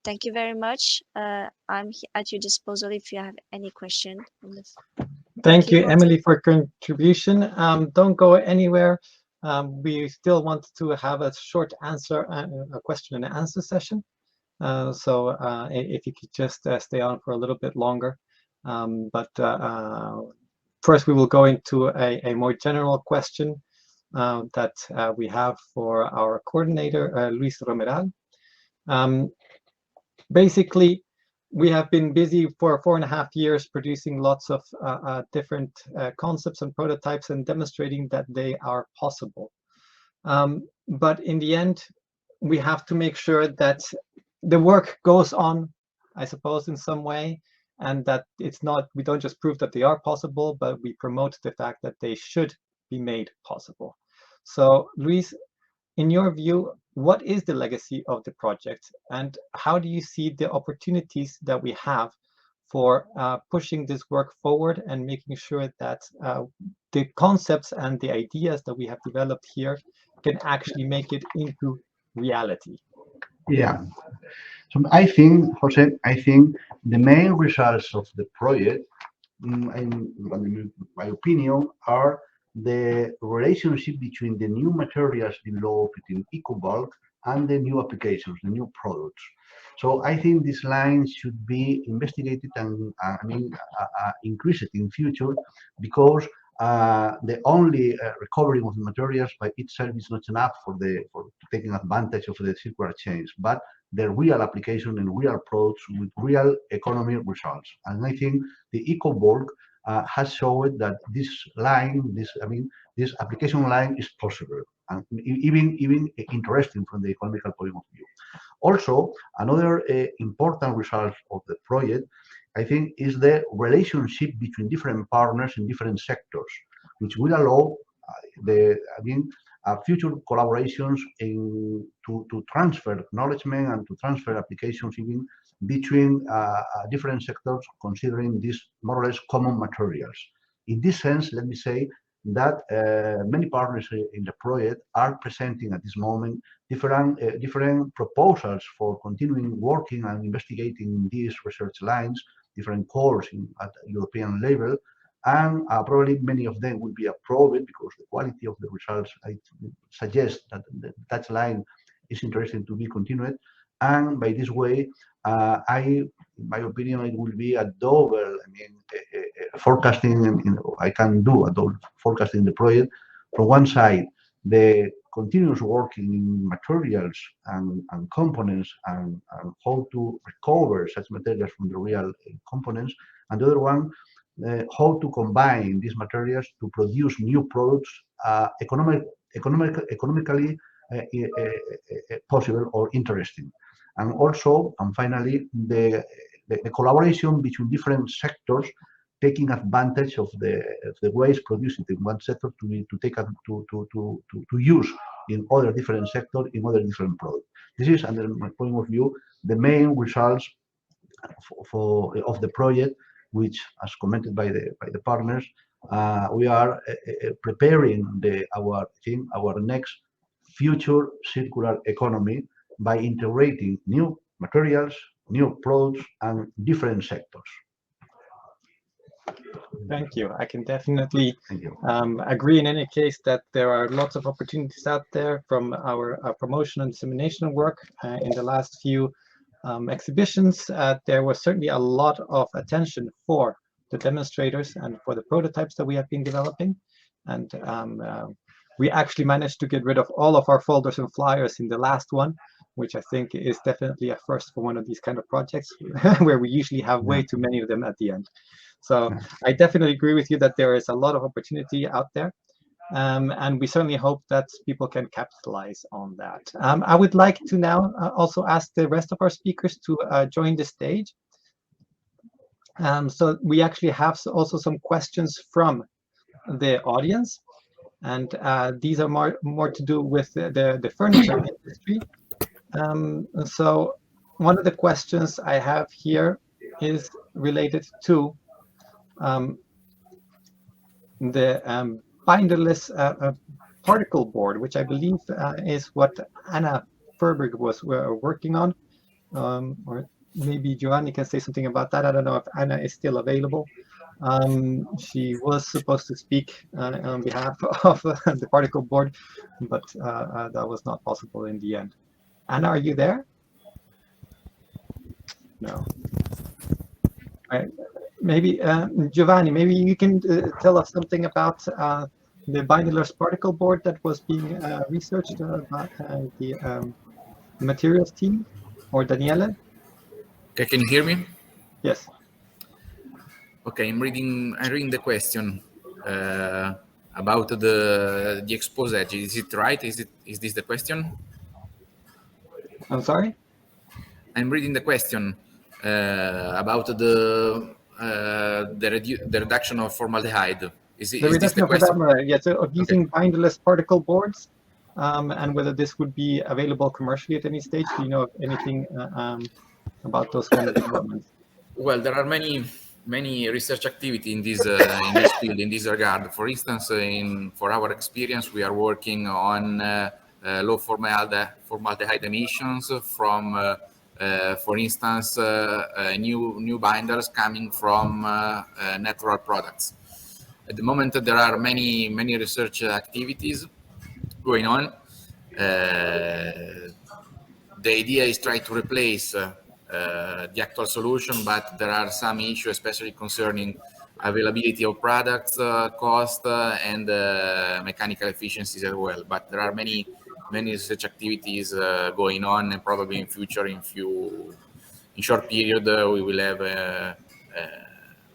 Thank you very much. I'm at your disposal if you have any question. Thank you, Emily, for contribution. Don't go anywhere. We still want to have a short answer, a question and answer session. So if you could just stay on for a little bit longer. First, we will go into a more general question that we have for our coordinator, Luis Romeral. Basically, we have been busy for 4.5 years producing lots of different concepts and prototypes and demonstrating that they are possible. But in the end, we have to make sure that the work goes on, I suppose, in some way, and that it's not, we don't just prove that they are possible, but we promote the fact that they should be made possible. So, Luis, in your view, what is the legacy of the project, and how do you see the opportunities that we have for pushing this work forward and making sure that the concepts and the ideas that we have developed here can actually make it into reality? Yeah. So I think, Jose, the main results of the project, in my opinion, are the relationship between the new materials developed in ECOBULK and the new applications, the new products. So I think this line should be investigated and increased in future, because the only recovery of the materials by itself is not enough for taking advantage of the circular chains, but the real application and real products with real economy results. And I think the ECOBULK has shown that this line, this application line is possible and even interesting from the economical point of view. Also, another important result of the project, I think, is the relationship between different partners in different sectors, which will allow future collaborations to transfer acknowledgement and to transfer applications even between different sectors, considering these more or less common materials. In this sense, let me say that many partners in the project are presenting at this moment different proposals for continuing working and investigating these research lines, different calls at European level, and probably many of them will be approved because the quality of the results, I suggest that that line is interesting to be continued. And by this way, in my opinion, it will be a double, forecasting. I can do a double forecasting the project. From one side, the continuous working in materials and components and how to recover such materials from the real components, and the other one, how to combine these materials to produce new products economically possible or interesting. And also, and finally, the collaboration between different sectors, taking advantage of the waste produced in one sector to use in other different sectors, in other different products. This is, under my point of view, the main results of the project, which, as commented by the partners, we are preparing our next future circular economy by integrating new materials, new products, and different sectors. Thank you. I can definitely agree in any case that there are lots of opportunities out there from our promotion and dissemination work in the last few exhibitions. There was certainly a lot of attention for the demonstrators and for the prototypes that we have been developing. And we actually managed to get rid of all of our folders and flyers in the last one, which I think is definitely a first for one of these kind of projects where we usually have way too many of them at the end. So I definitely agree with you that there is a lot of opportunity out there. And we certainly hope that people can capitalize on that. I would like to now also ask the rest of our speakers to join the stage. So we actually have also some questions from the audience. And these are more to do with the furniture industry. So one of the questions I have here is related to the binderless particle board, which I believe is what Anna Ferberg was working on, or maybe Giovanni can say something about that. I don't know if Anna is still available. She was supposed to speak on behalf of the particle board, but that was not possible in the end. Anna, are you there? No. Maybe Giovanni, maybe you can tell us something about the binderless particle board that was being researched by the materials team, or Daniele? Okay, can you hear me? Yes. Okay, I'm reading the question about the exposed edge. Is it right? Is this the question? I'm sorry? I'm reading the question about the reduction of formaldehyde. Is this the question? Yeah, so of using binderless particle boards, and whether this would be available commercially at any stage. Do you know anything about those kind of developments? Well, there are many research activity in this field, in this regard. For instance, for our experience, we are working on low formaldehyde emissions from, for instance, new binders coming from natural products. At the moment, there are many research activities going on. The idea is try to replace the actual solution, but there are some issues, especially concerning availability of products, cost, and mechanical efficiencies as well. But there are many research activities going on, and probably in future, in short period, we will have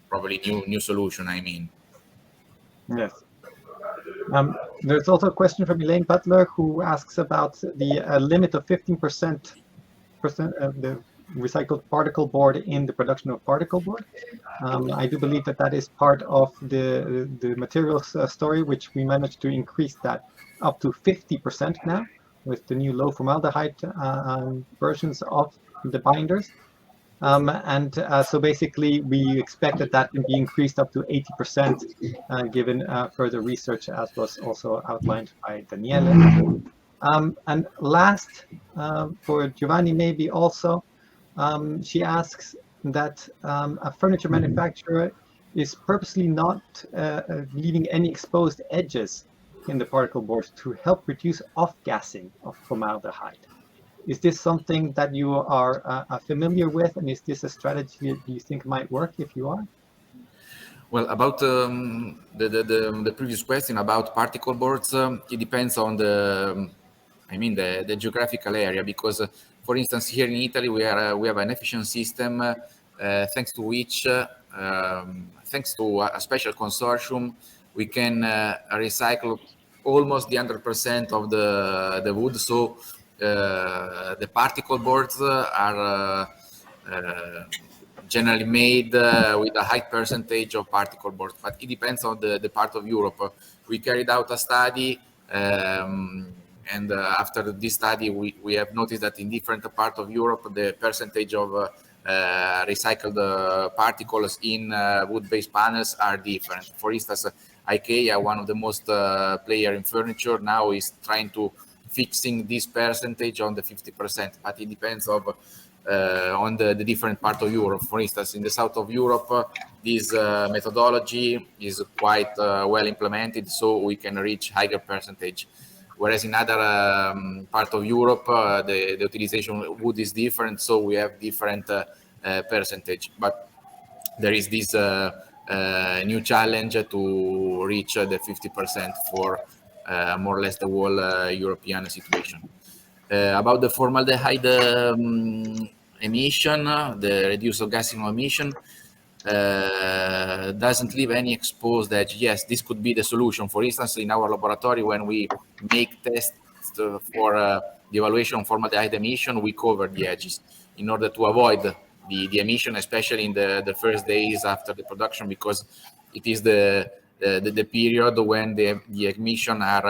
probably new solution. I mean. Yes. There's also a question from Elaine Butler, who asks about the limit of 15% of the recycled particle board in the production of particle board. I do believe that is part of the materials story, which we managed to increase that up to 50% now with the new low formaldehyde versions of the binders. So basically, we expect that can be increased up to 80% given further research, as was also outlined by Daniele. And last, for Giovanni, maybe also, she asks that a furniture manufacturer is purposely not leaving any exposed edges in the particle board to help reduce off-gassing of formaldehyde. Is this something that you are familiar with, and is this a strategy that you think might work if you are? Well, about the previous question about particle boards, it depends on the geographical area, because, for instance, here in Italy we have an efficient system thanks to which, thanks to a special consortium, we can recycle almost the 100% of the wood. So the particle boards are generally made with a high percentage of particle boards, but it depends on the part of Europe. We carried out a study, and after this study, we have noticed that in different parts of Europe, the percentage of recycled particles in wood-based panels are different. For instance, IKEA, one of the most player in furniture, now is trying to fixing this percentage on the 50%, but it depends on the different part of Europe. For instance, in the south of Europe, this methodology is quite well implemented, so we can reach higher percentage. Whereas in other part of Europe, the utilization of wood is different, so we have different percentage. But there is this new challenge to reach the 50% for more or less the whole European situation. About the formaldehyde emission, the reduced gassing emission, doesn't leave any exposed edge. Yes, this could be the solution. For instance, in our laboratory, when we make tests for the evaluation of formaldehyde emission, we cover the edges in order to avoid the emission, especially in the first days after the production, because it is the period when the emission are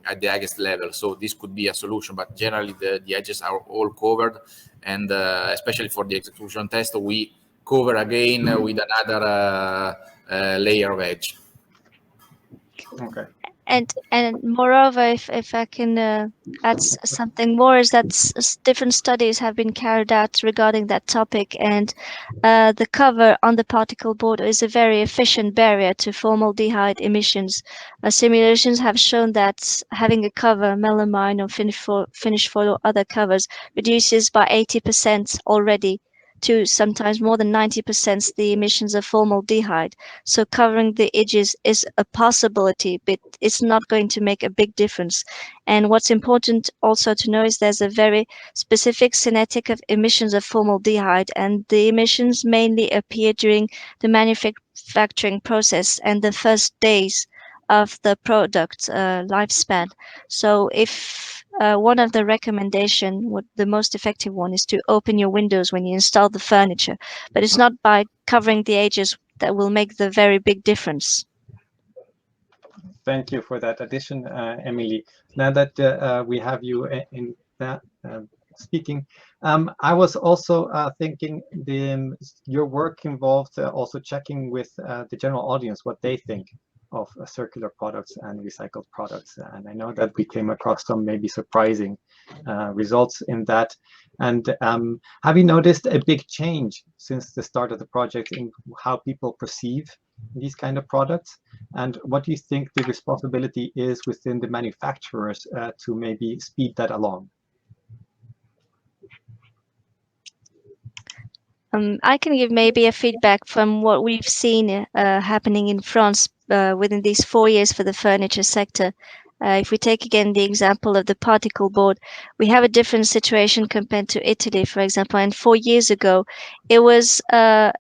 at the highest level. So this could be a solution, but generally the edges are all covered, and especially for the execution test, we cover again with another layer of edge. Okay. And moreover, if I can add something more, is that different studies have been carried out regarding that topic, and the cover on the particle board is a very efficient barrier to formaldehyde emissions. Simulations have shown that having a cover, melamine or finish foil or other covers, reduces by 80% already to sometimes more than 90% the emissions of formaldehyde. So covering the edges is a possibility, but it's not going to make a big difference. And what's important also to know is there's a very specific kinetic of emissions of formaldehyde, and the emissions mainly appear during the manufacturing process and the first days of the product lifespan. So if one of the recommendation, the most effective one, is to open your windows when you install the furniture, but it's not by covering the edges that will make the very big difference. Thank you for that addition, Emily. Now that we have you in that speaking, I was also thinking your work involved also checking with the general audience what they think of circular products and recycled products. And I know that we came across some maybe surprising results in that. And have you noticed a big change since the start of the project in how people perceive these kind of products? And what do you think the responsibility is within the manufacturers to maybe speed that along? I can give maybe a feedback from what we've seen happening in France within these 4 years for the furniture sector. If we take again the example of the particle board, we have a different situation compared to Italy, for example. And 4 years ago, it was a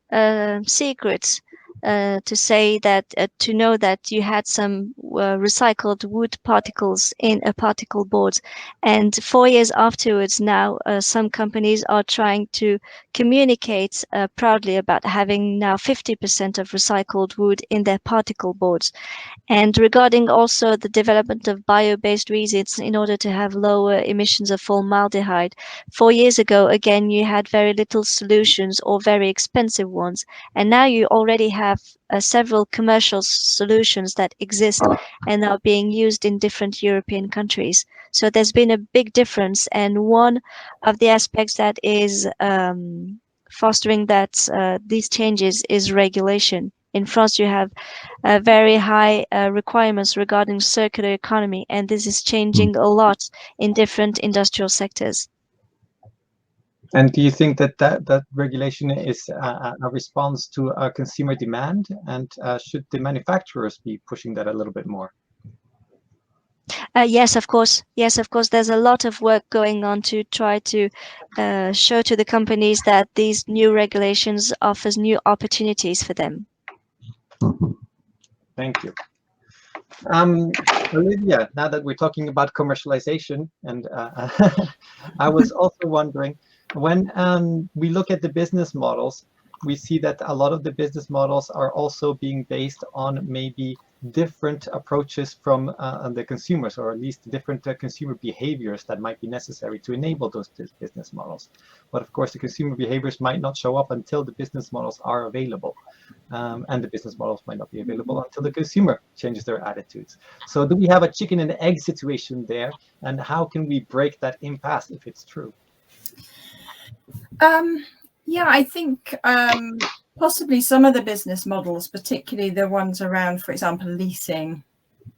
secret to say that, to know that you had some recycled wood particles in a particle board. And 4 years afterwards now, some companies are trying to communicate proudly about having now 50% of recycled wood in their particle boards. And regarding also the development of bio-based resins in order to have lower emissions of formaldehyde, 4 years ago, again, you had very little solutions or very expensive ones. And now you already have several commercial solutions that exist and are being used in different European countries. So there's been a big difference. And one of the aspects that is fostering that these changes is regulation. In France, you have very high requirements regarding circular economy, and this is changing a lot in different industrial sectors. And do you think that that regulation is a response to a consumer demand? And should the manufacturers be pushing that a little bit more? Yes, of course. Yes, of course. There's a lot of work going on to try to show to the companies that these new regulations offers new opportunities for them. Thank you. Olivia, now that we're talking about commercialization, and I was also wondering, when we look at the business models, we see that a lot of the business models are also being based on maybe different approaches from the consumers, or at least different consumer behaviors that might be necessary to enable those business models. But of course, the consumer behaviors might not show up until the business models are available. And the business models might not be available until the consumer changes their attitudes. So do we have a chicken and egg situation there? And how can we break that impasse if it's true? Yeah, I think possibly some of the business models, particularly the ones around, for example, leasing,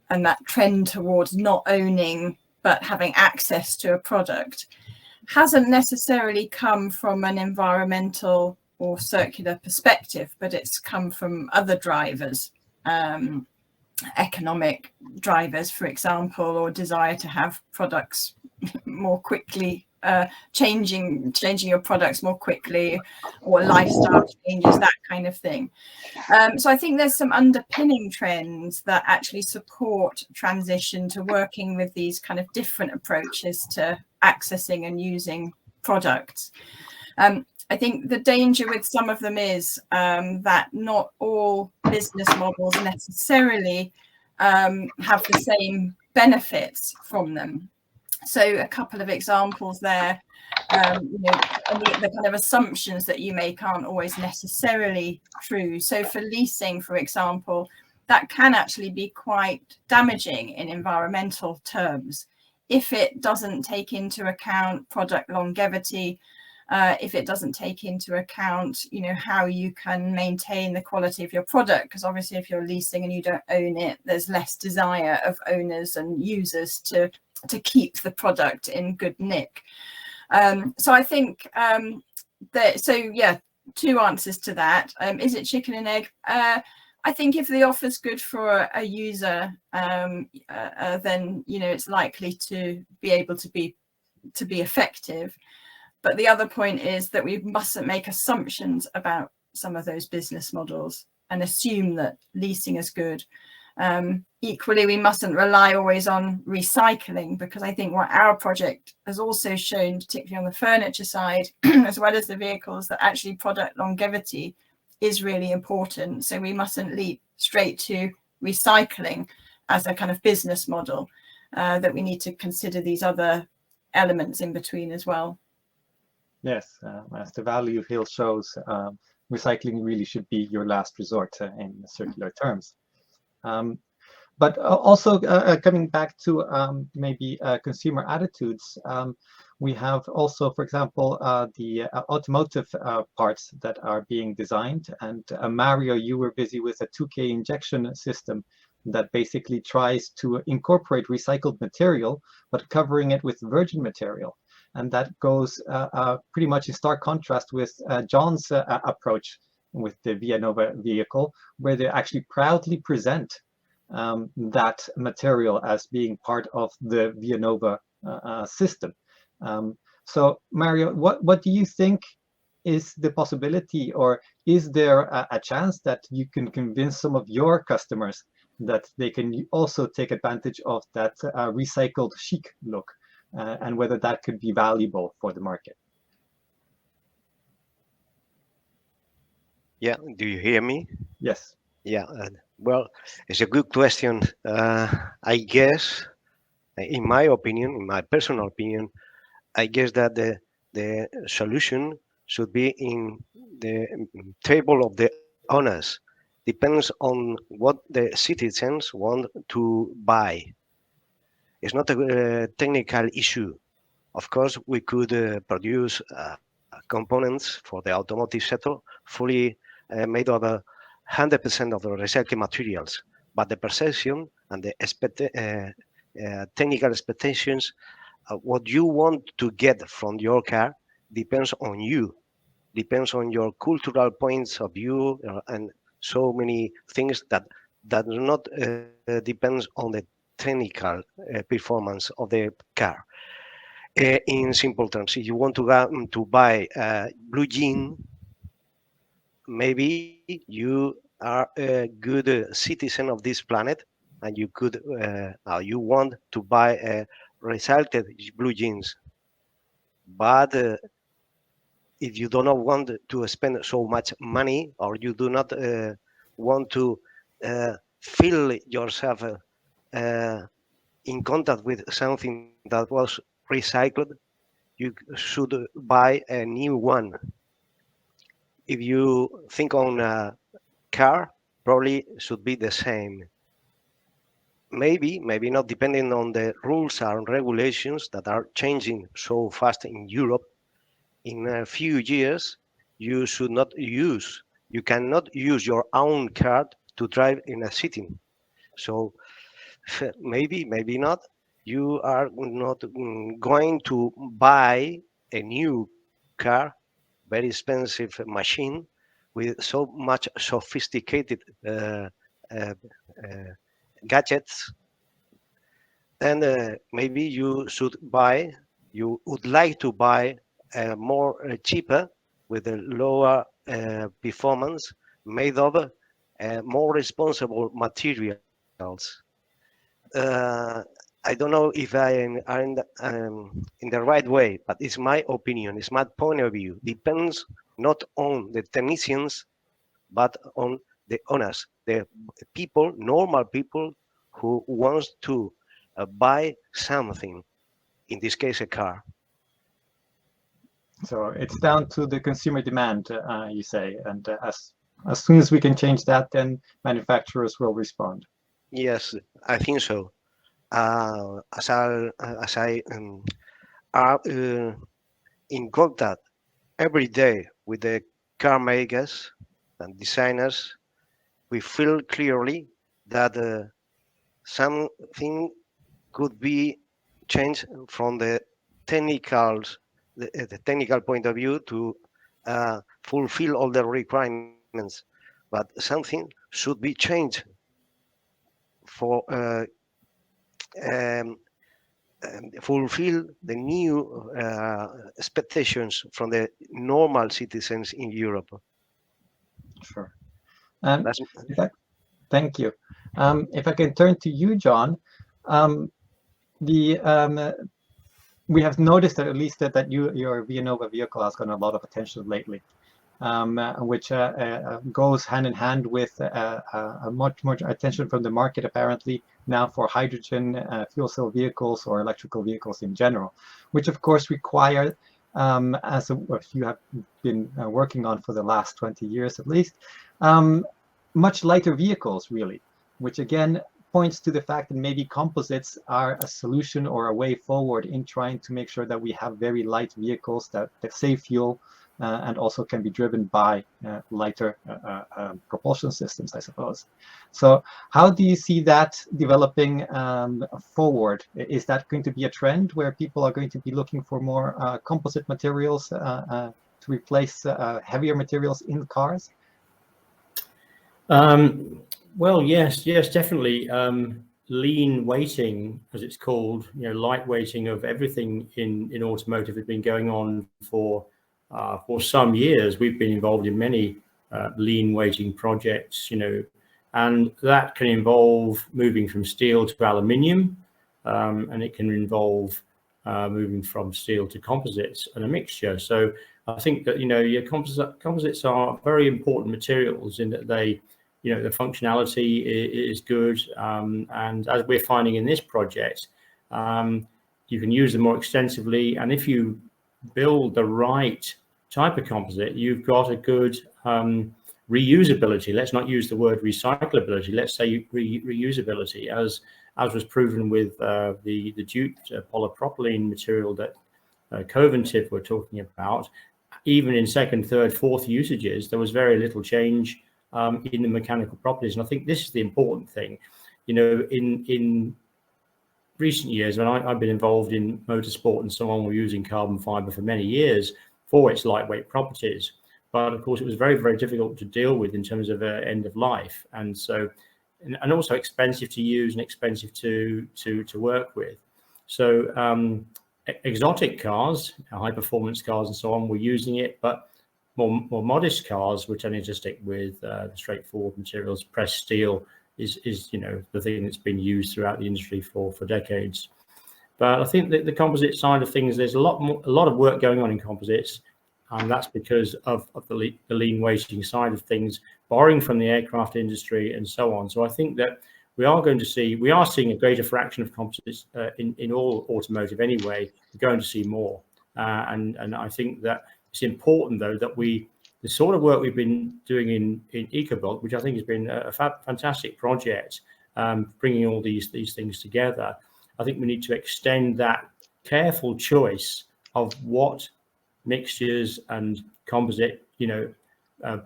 and that trend towards not owning but having access to a product, hasn't necessarily come from an environmental or circular perspective, but it's come from other drivers, economic drivers, for example, or desire to have products more quickly, changing your products more quickly, or lifestyle changes, that kind of thing. So I think there's some underpinning trends that actually support transition to working with these kind of different approaches to accessing and using products. I think the danger with some of them is that not all business models necessarily have the same benefits from them. So a couple of examples there, the kind of assumptions that you make aren't always necessarily true. So for leasing, for example, that can actually be quite damaging in environmental terms if it doesn't take into account product longevity, if it doesn't take into account, how you can maintain the quality of your product, because obviously if you're leasing and you don't own it, there's less desire of owners and users to keep the product in good nick. So I think two answers to that. Is it chicken and egg? I think if the offer's good for a user, then it's likely to be able to be effective. But the other point is that we mustn't make assumptions about some of those business models and assume that leasing is good. Equally, we mustn't rely always on recycling, because I think what our project has also shown, particularly on the furniture side, as well as the vehicles, that actually product longevity is really important. So we mustn't leap straight to recycling as a kind of business model, that we need to consider these other elements in between as well. Yes, as the value hill shows, recycling really should be your last resort in circular terms. But also coming back to maybe consumer attitudes, we have also, for example, the automotive parts that are being designed. And Mario, you were busy with a 2K injection system that basically tries to incorporate recycled material, but covering it with virgin material. And that goes pretty much in stark contrast with John's approach with the Vianova vehicle, where they actually proudly present that material as being part of the Vianova system. So Mario, what do you think is the possibility, or is there a chance that you can convince some of your customers that they can also take advantage of that recycled chic look, and whether that could be valuable for the market? Yeah, do you hear me? Yes. Yeah, well, it's a good question. I guess, in my opinion, in my personal opinion, I guess that the solution should be in the table of the owners. Depends on what the citizens want to buy. It's not a technical issue. Of course, we could produce components for the automotive sector fully made of 100% of the recycled materials, but the perception and the technical expectations, what you want to get from your car depends on you, depends on your cultural points of view, and so many things that do not depends on the technical performance of the car. In simple terms, if you want to buy blue jean, maybe you are a good citizen of this planet and you could you want to buy recycled blue jeans, but if you do not want to spend so much money, or you do not want to feel yourself in contact with something that was recycled, you should buy a new one. If you think on a car, probably should be the same. Maybe not, depending on the rules and regulations that are changing so fast in Europe. In a few years, you cannot use your own car to drive in a city. So maybe not, you are not going to buy a new car, very expensive machine with so much sophisticated gadgets. And maybe you would like to buy more cheaper, with a lower performance, made of more responsible materials. I don't know if I am in the right way, but it's my opinion, it's my point of view. Depends not on the technicians, but on the owners, the people, normal people who wants to buy something, in this case a car. So it's down to the consumer demand, you say, and as soon as we can change that, then manufacturers will respond. Yes, I think so. As I are in contact every day with the car makers and designers, we feel clearly that something could be changed from the technical point of view to fulfill all the requirements, but something should be changed for fulfill the new expectations from the normal citizens in Europe. Sure. Thank you. If I can turn to you, John, we have noticed that, at least that your Vianova vehicle has gotten a lot of attention lately, which goes hand in hand with a much more attention from the market, apparently, now for hydrogen fuel cell vehicles or electrical vehicles in general, which of course require, as you have been working on for the last 20 years at least, much lighter vehicles, really, which again points to the fact that maybe composites are a solution or a way forward in trying to make sure that we have very light vehicles that save fuel and also can be driven by lighter propulsion systems, I suppose. So how do you see that developing forward? Is that going to be a trend where people are going to be looking for more composite materials to replace heavier materials in cars? Well, yes, definitely. Lean weighting, as it's called, light weighting of everything in automotive has been going on for some years. We've been involved in many lean weighting projects, and that can involve moving from steel to aluminium, and it can involve moving from steel to composites and a mixture. So I think that your composites are very important materials in that they, the functionality is good, and as we're finding in this project, you can use them more extensively, and if you build the right type of composite, you've got a good reusability. Let's not use the word recyclability. Let's say reusability, as was proven with the jute polypropylene material that Covantiv were talking about. Even in second, third, fourth usages, there was very little change in the mechanical properties. And I think this is the important thing. In recent years, when I've been involved in motorsport and so on, we're using carbon fiber for many years for its lightweight properties. But of course, it was very, very difficult to deal with in terms of end of life. And so, and also expensive to use and expensive to work with. So exotic cars, high performance cars and so on, were using it, but more modest cars were tending to stick with the straightforward materials, pressed steel is the thing that's been used throughout the industry for decades. But I think that the composite side of things, there's a lot of work going on in composites, and that's because of the lean weighting side of things, borrowing from the aircraft industry and so on. So I think that we are seeing a greater fraction of composites in all automotive anyway. We're going to see more, and I think that it's important though that the sort of work we've been doing in ECOBULK, which I think has been a fantastic project, bringing all these things together. I think we need to extend that careful choice of what mixtures and composite,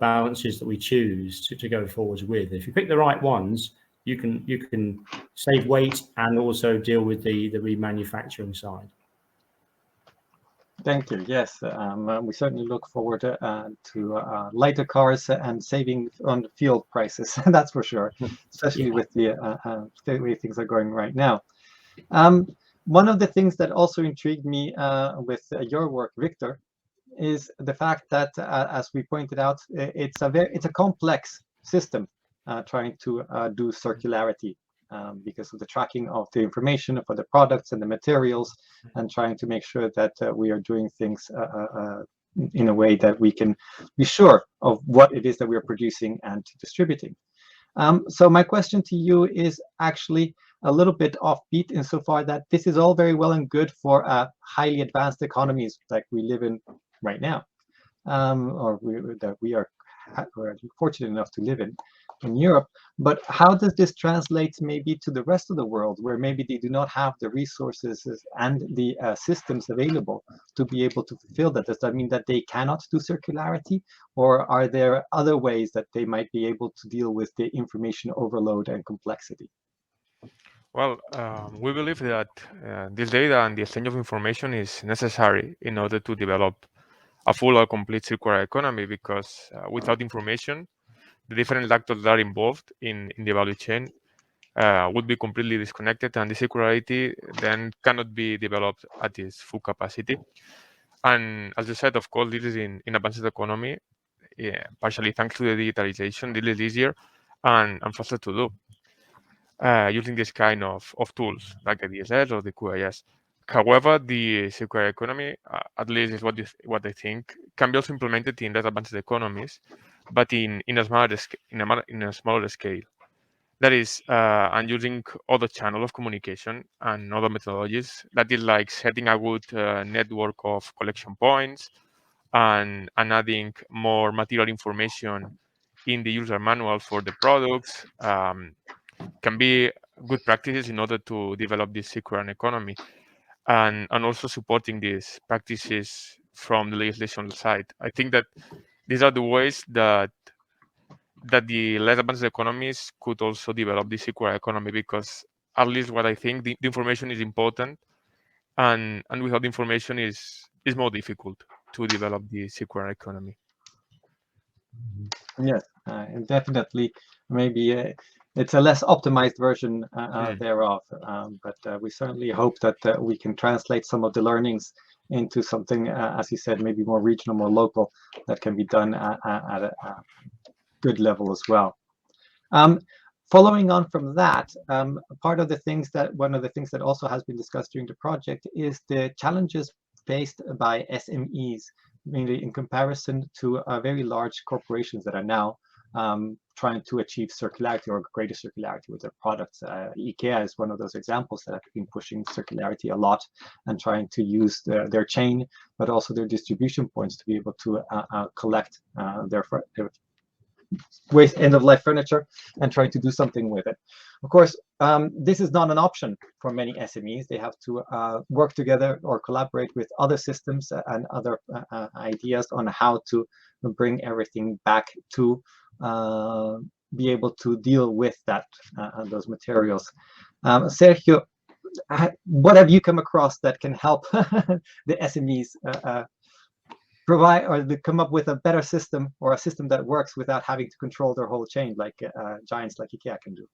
balances that we choose to go forwards with. If you pick the right ones, you can save weight and also deal with the remanufacturing side. Thank you. Yes, we certainly look forward to lighter cars and saving on fuel prices. That's for sure, especially with the way things are going right now. One of the things that also intrigued me with your work, Victor, is the fact that, as we pointed out, it's a complex system trying to do circularity because of the tracking of the information for the products and the materials, and trying to make sure that we are doing things in a way that we can be sure of what it is that we are producing and distributing. So my question to you is actually a little bit offbeat insofar that this is all very well and good for highly advanced economies like we live in right now, or that we're fortunate enough to live in Europe. But how does this translate maybe to the rest of the world, where maybe they do not have the resources and the systems available to be able to fulfill that? Does that mean that they cannot do circularity, or are there other ways that they might be able to deal with the information overload and complexity? Well, we believe that this data and the exchange of information is necessary in order to develop a full or complete circular economy, because without information, the different actors that are involved in the value chain would be completely disconnected, and the circularity then cannot be developed at its full capacity. And as you said, of course, this is in advanced economy, partially thanks to the digitalization. This is easier and faster to do using this kind of tools like the DSS or the QIS. However, the circular economy, at least is what I think, can be also implemented in less advanced economies, but in a smaller scale. That is, and using other channel of communication and other methodologies. That is like setting a good network of collection points and adding more material information in the user manual for the products. Can be good practices in order to develop this circular economy, and also supporting these practices from the legislation side. I think that these are the ways that the less advanced economies could also develop the circular economy, because at least what I think, the information is important, and without information is more difficult to develop the circular economy. Yes, definitely. Maybe it's a less optimized version thereof, but we certainly hope that we can translate some of the learnings into something, as you said, maybe more regional, more local, that can be done at a good level as well. Following on from that, one of the things that also has been discussed during the project is the challenges faced by SMEs, mainly in comparison to very large corporations that are now trying to achieve circularity or greater circularity with their products. IKEA is one of those examples that have been pushing circularity a lot and trying to use their chain, but also their distribution points to be able to collect their waste end-of-life furniture and trying to do something with it. Of course, this is not an option for many SMEs. They have to work together or collaborate with other systems and other ideas on how to bring everything back to be able to deal with those materials. Sergio, what have you come across that can help the SMEs provide or come up with a better system, or a system that works without having to control their whole chain like giants like IKEA can do?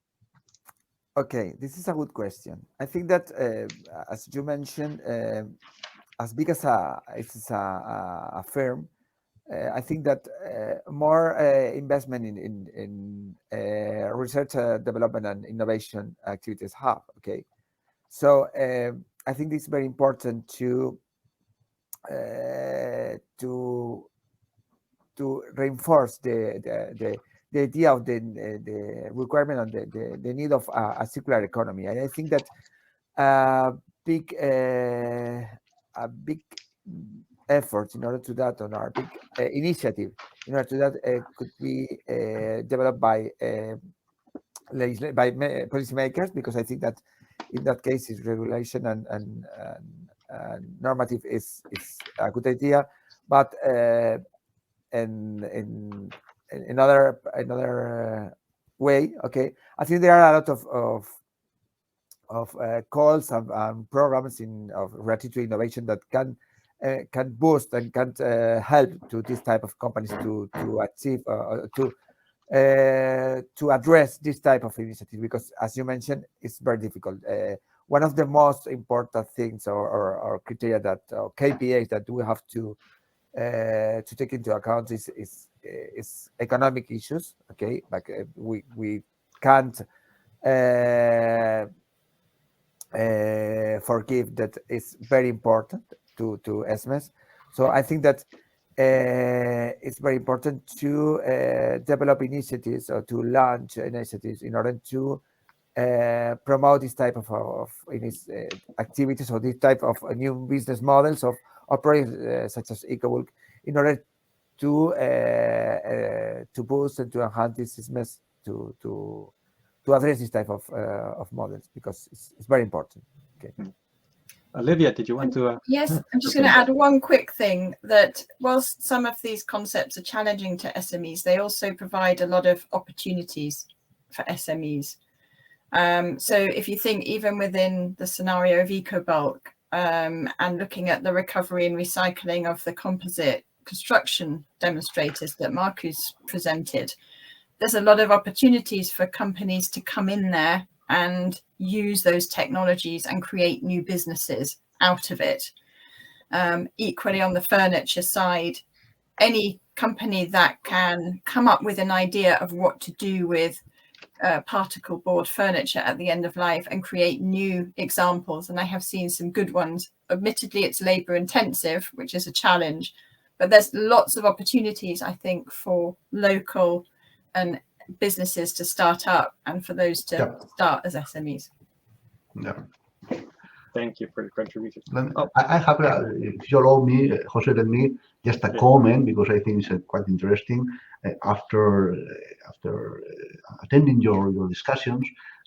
Okay, this is a good question. I think that, as you mentioned, as big as it's a firm, I think that more investment in research, development, and innovation activities have. Okay, so I think it's very important to reinforce the idea of the requirement and the need of a circular economy. And I think that a big effort in order to that, on our big initiative in order to that could be developed by policymakers, because I think that in that case is regulation and normative is a good idea, but in another way, okay, I think there are a lot of calls and programs related to innovation that can boost and can help to this type of companies to achieve to address this type of initiative, because as you mentioned, it's very difficult. One of the most important things or criteria that or KPIs that we have to take into account is economic issues. Okay, like we can't forgive that it's very important to Smes. So I think that it's very important to develop initiatives or to launch initiatives in order to promote this type of activities or this type of new business models of projects such as ECOBULK, in order to boost and to enhance this business to address this type of models, because it's very important. Okay. Olivia, did you want to? Yes, I'm just going to add one quick thing, that whilst some of these concepts are challenging to SMEs, they also provide a lot of opportunities for SMEs. So if you think even within the scenario of ECOBULK and looking at the recovery and recycling of the composite construction demonstrators that Marcus presented, there's a lot of opportunities for companies to come in there and use those technologies and create new businesses out of it. Equally, on the furniture side, any company that can come up with an idea of what to do with particle board furniture at the end of life and create new examples, and I have seen some good ones. Admittedly, it's labor intensive, which is a challenge, but there's lots of opportunities, I think, for local and businesses to start up and for those to start as SMEs. Yeah. Thank you for the contribution. I have, if you allow me, Jose, let me just a comment, because I think it's quite interesting. After attending your discussions,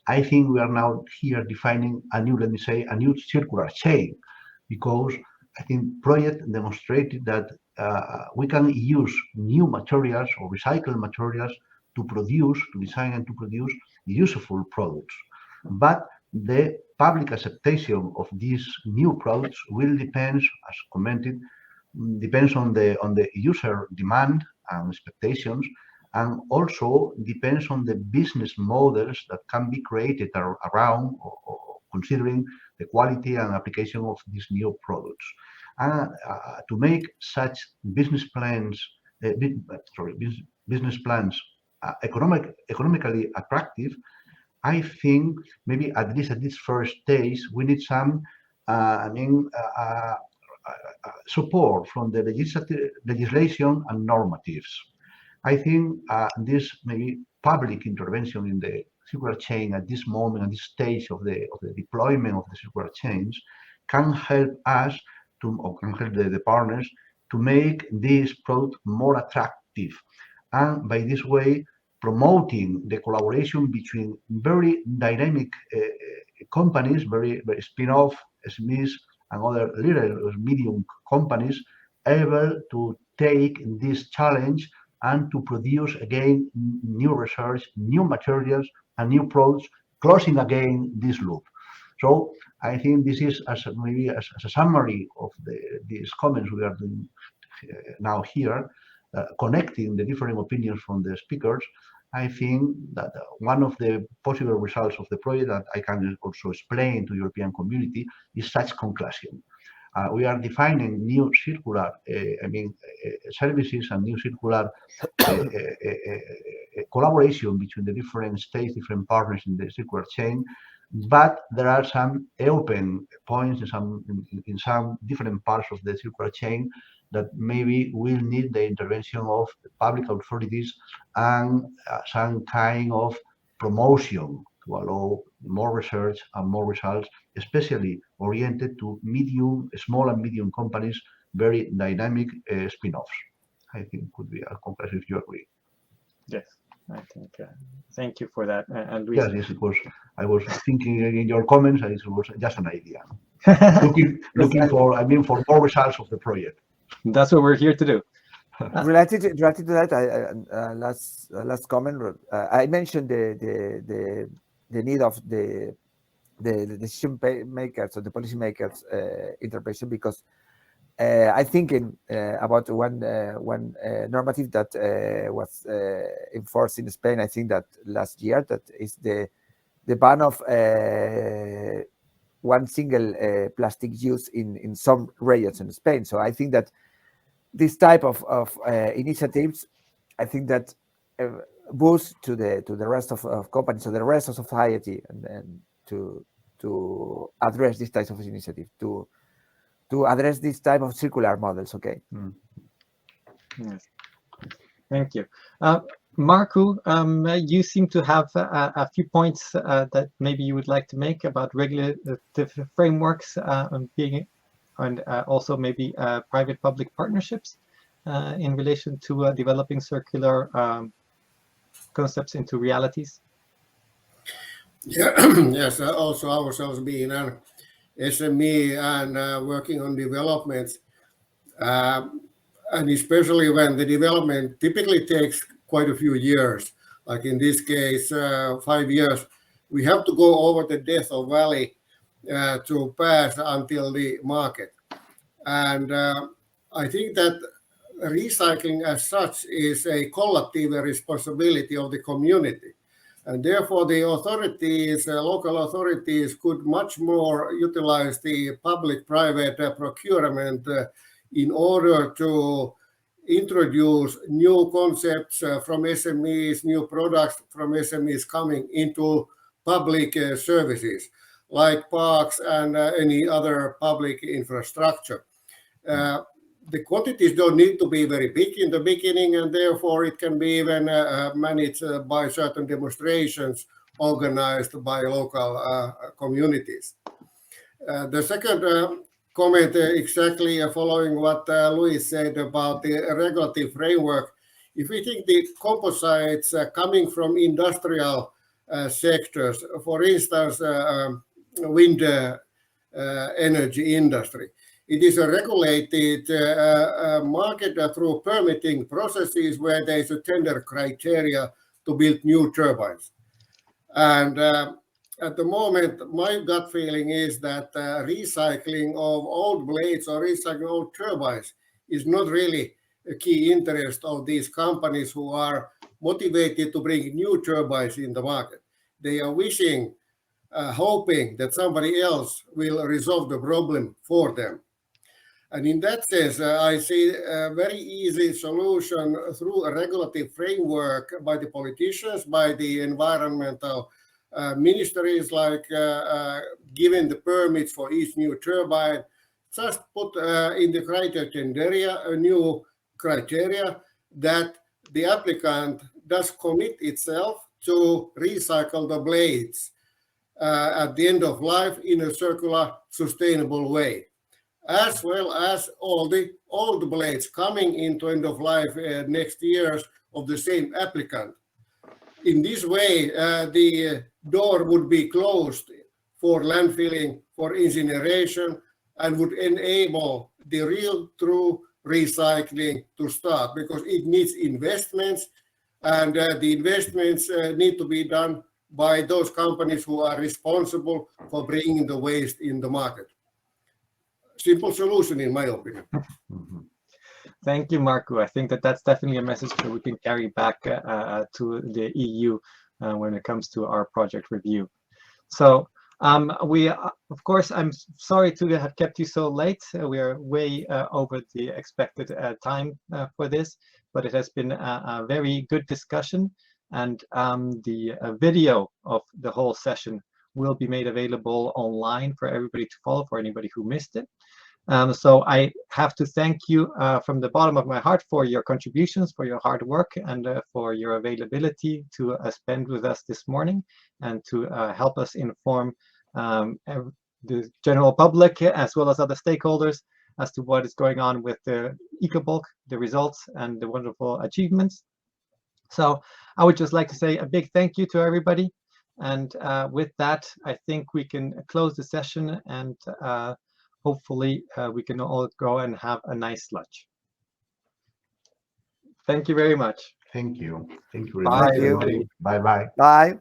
I think we are now here defining a new, let me say, a new circular chain, because I think project demonstrated that we can use new materials or recycled materials to design and to produce useful products. But the public acceptation of these new products will depend, as commented, depends on the user demand and expectations, and also depends on the business models that can be created around or considering the quality and application of these new products. And to make such business plans, economically attractive, I think maybe at least at this first stage we need some, support from the legislation and normatives. I think this maybe public intervention in the circular chain at this moment, at this stage of the deployment of the circular chains, can help us or can help the partners to make this product more attractive, and by this way promoting the collaboration between very dynamic companies, very spin-off SMEs and other little medium companies, able to take this challenge and to produce again new research, new materials, and new products, closing again this loop. So I think this is maybe as a summary of these comments we are doing now here, connecting the different opinions from the speakers. I think that one of the possible results of the project that I can also explain to the European community is such conclusion. we are defining new circular, services and new circular collaboration between the different states, different partners in the circular chain. But there are some open points in some different parts of the circular chain that maybe will need the intervention of the public authorities and some kind of promotion to allow more research and more results, especially oriented to small and medium companies, very dynamic spin-offs. I think could be a comparison if you agree. Yes, I think. Thank you for that. And yes, it was. I was thinking in your comments, and it was just an idea. looking for, for more results of the project. That's what we're here to do. Related to that, last comment. I mentioned the need of the decision makers or the policy makers interpretation, because I think about one normative that was enforced in Spain. I think that last year, that is the ban of one single plastic use in some regions in Spain. So I think that this type of initiatives, I think that boost to the rest of companies, to the rest of society, and to address this type of initiative, to address this type of circular models. Okay. Yes. Thank you. Marco, you seem to have a few points that maybe you would like to make about regulative frameworks and also maybe private-public partnerships in relation to developing circular concepts into realities. Yeah. Yes. Also, ourselves being an SME and working on developments, and especially when the development typically takes quite a few years, like in this case, 5 years, we have to go over the death of valley to pass until the market. And I think that recycling as such is a collective responsibility of the community. And therefore, the authorities, local authorities, could much more utilize the public-private procurement in order to introduce new concepts from SMEs, new products from SMEs coming into public services, like parks and any other public infrastructure. The quantities don't need to be very big in the beginning, and therefore it can be even managed by certain demonstrations organized by local communities. The second comment, exactly following what Luis said about the regulative framework, if we think the composites coming from industrial sectors, for instance, wind energy industry, it is a regulated market through permitting processes where there is a tender criteria to build new turbines. And at the moment, my gut feeling is that recycling of old blades or recycling of old turbines is not really a key interest of these companies who are motivated to bring new turbines in the market. They are wishing, hoping that somebody else will resolve the problem for them. And in that sense, I see a very easy solution through a regulative framework by the politicians, by the environmental ministries, like giving the permits for each new turbine. Just put in the criteria tenderia a new criteria that the applicant does commit itself to recycle the blades at the end of life in a circular, sustainable way, as well as all the old blades coming into end of life next years of the same applicant. In this way, the door would be closed for landfilling, for incineration, and would enable the real true recycling to start, because it needs investments, and the investments need to be done by those companies who are responsible for bringing the waste in the market. Simple solution, in my opinion. Thank you, Marco. I think that that's definitely a message that we can carry back to the EU when it comes to our project review. So Of course, I'm sorry to have kept you so late. We are way over the expected time for this, but it has been a very good discussion, and the video of the whole session will be made available online for everybody to follow, for anybody who missed it. So I have to thank you from the bottom of my heart for your contributions, for your hard work, and for your availability to spend with us this morning and to help us inform the general public as well as other stakeholders as to what is going on with the ECOBULK, the results, and the wonderful achievements. So I would just like to say a big thank you to everybody. And with that, I think we can close the session, and hopefully we can all go and have a nice lunch. Thank you very much. Thank you. Thank you very Bye. much, Thank you. everybody. Bye-bye. Bye.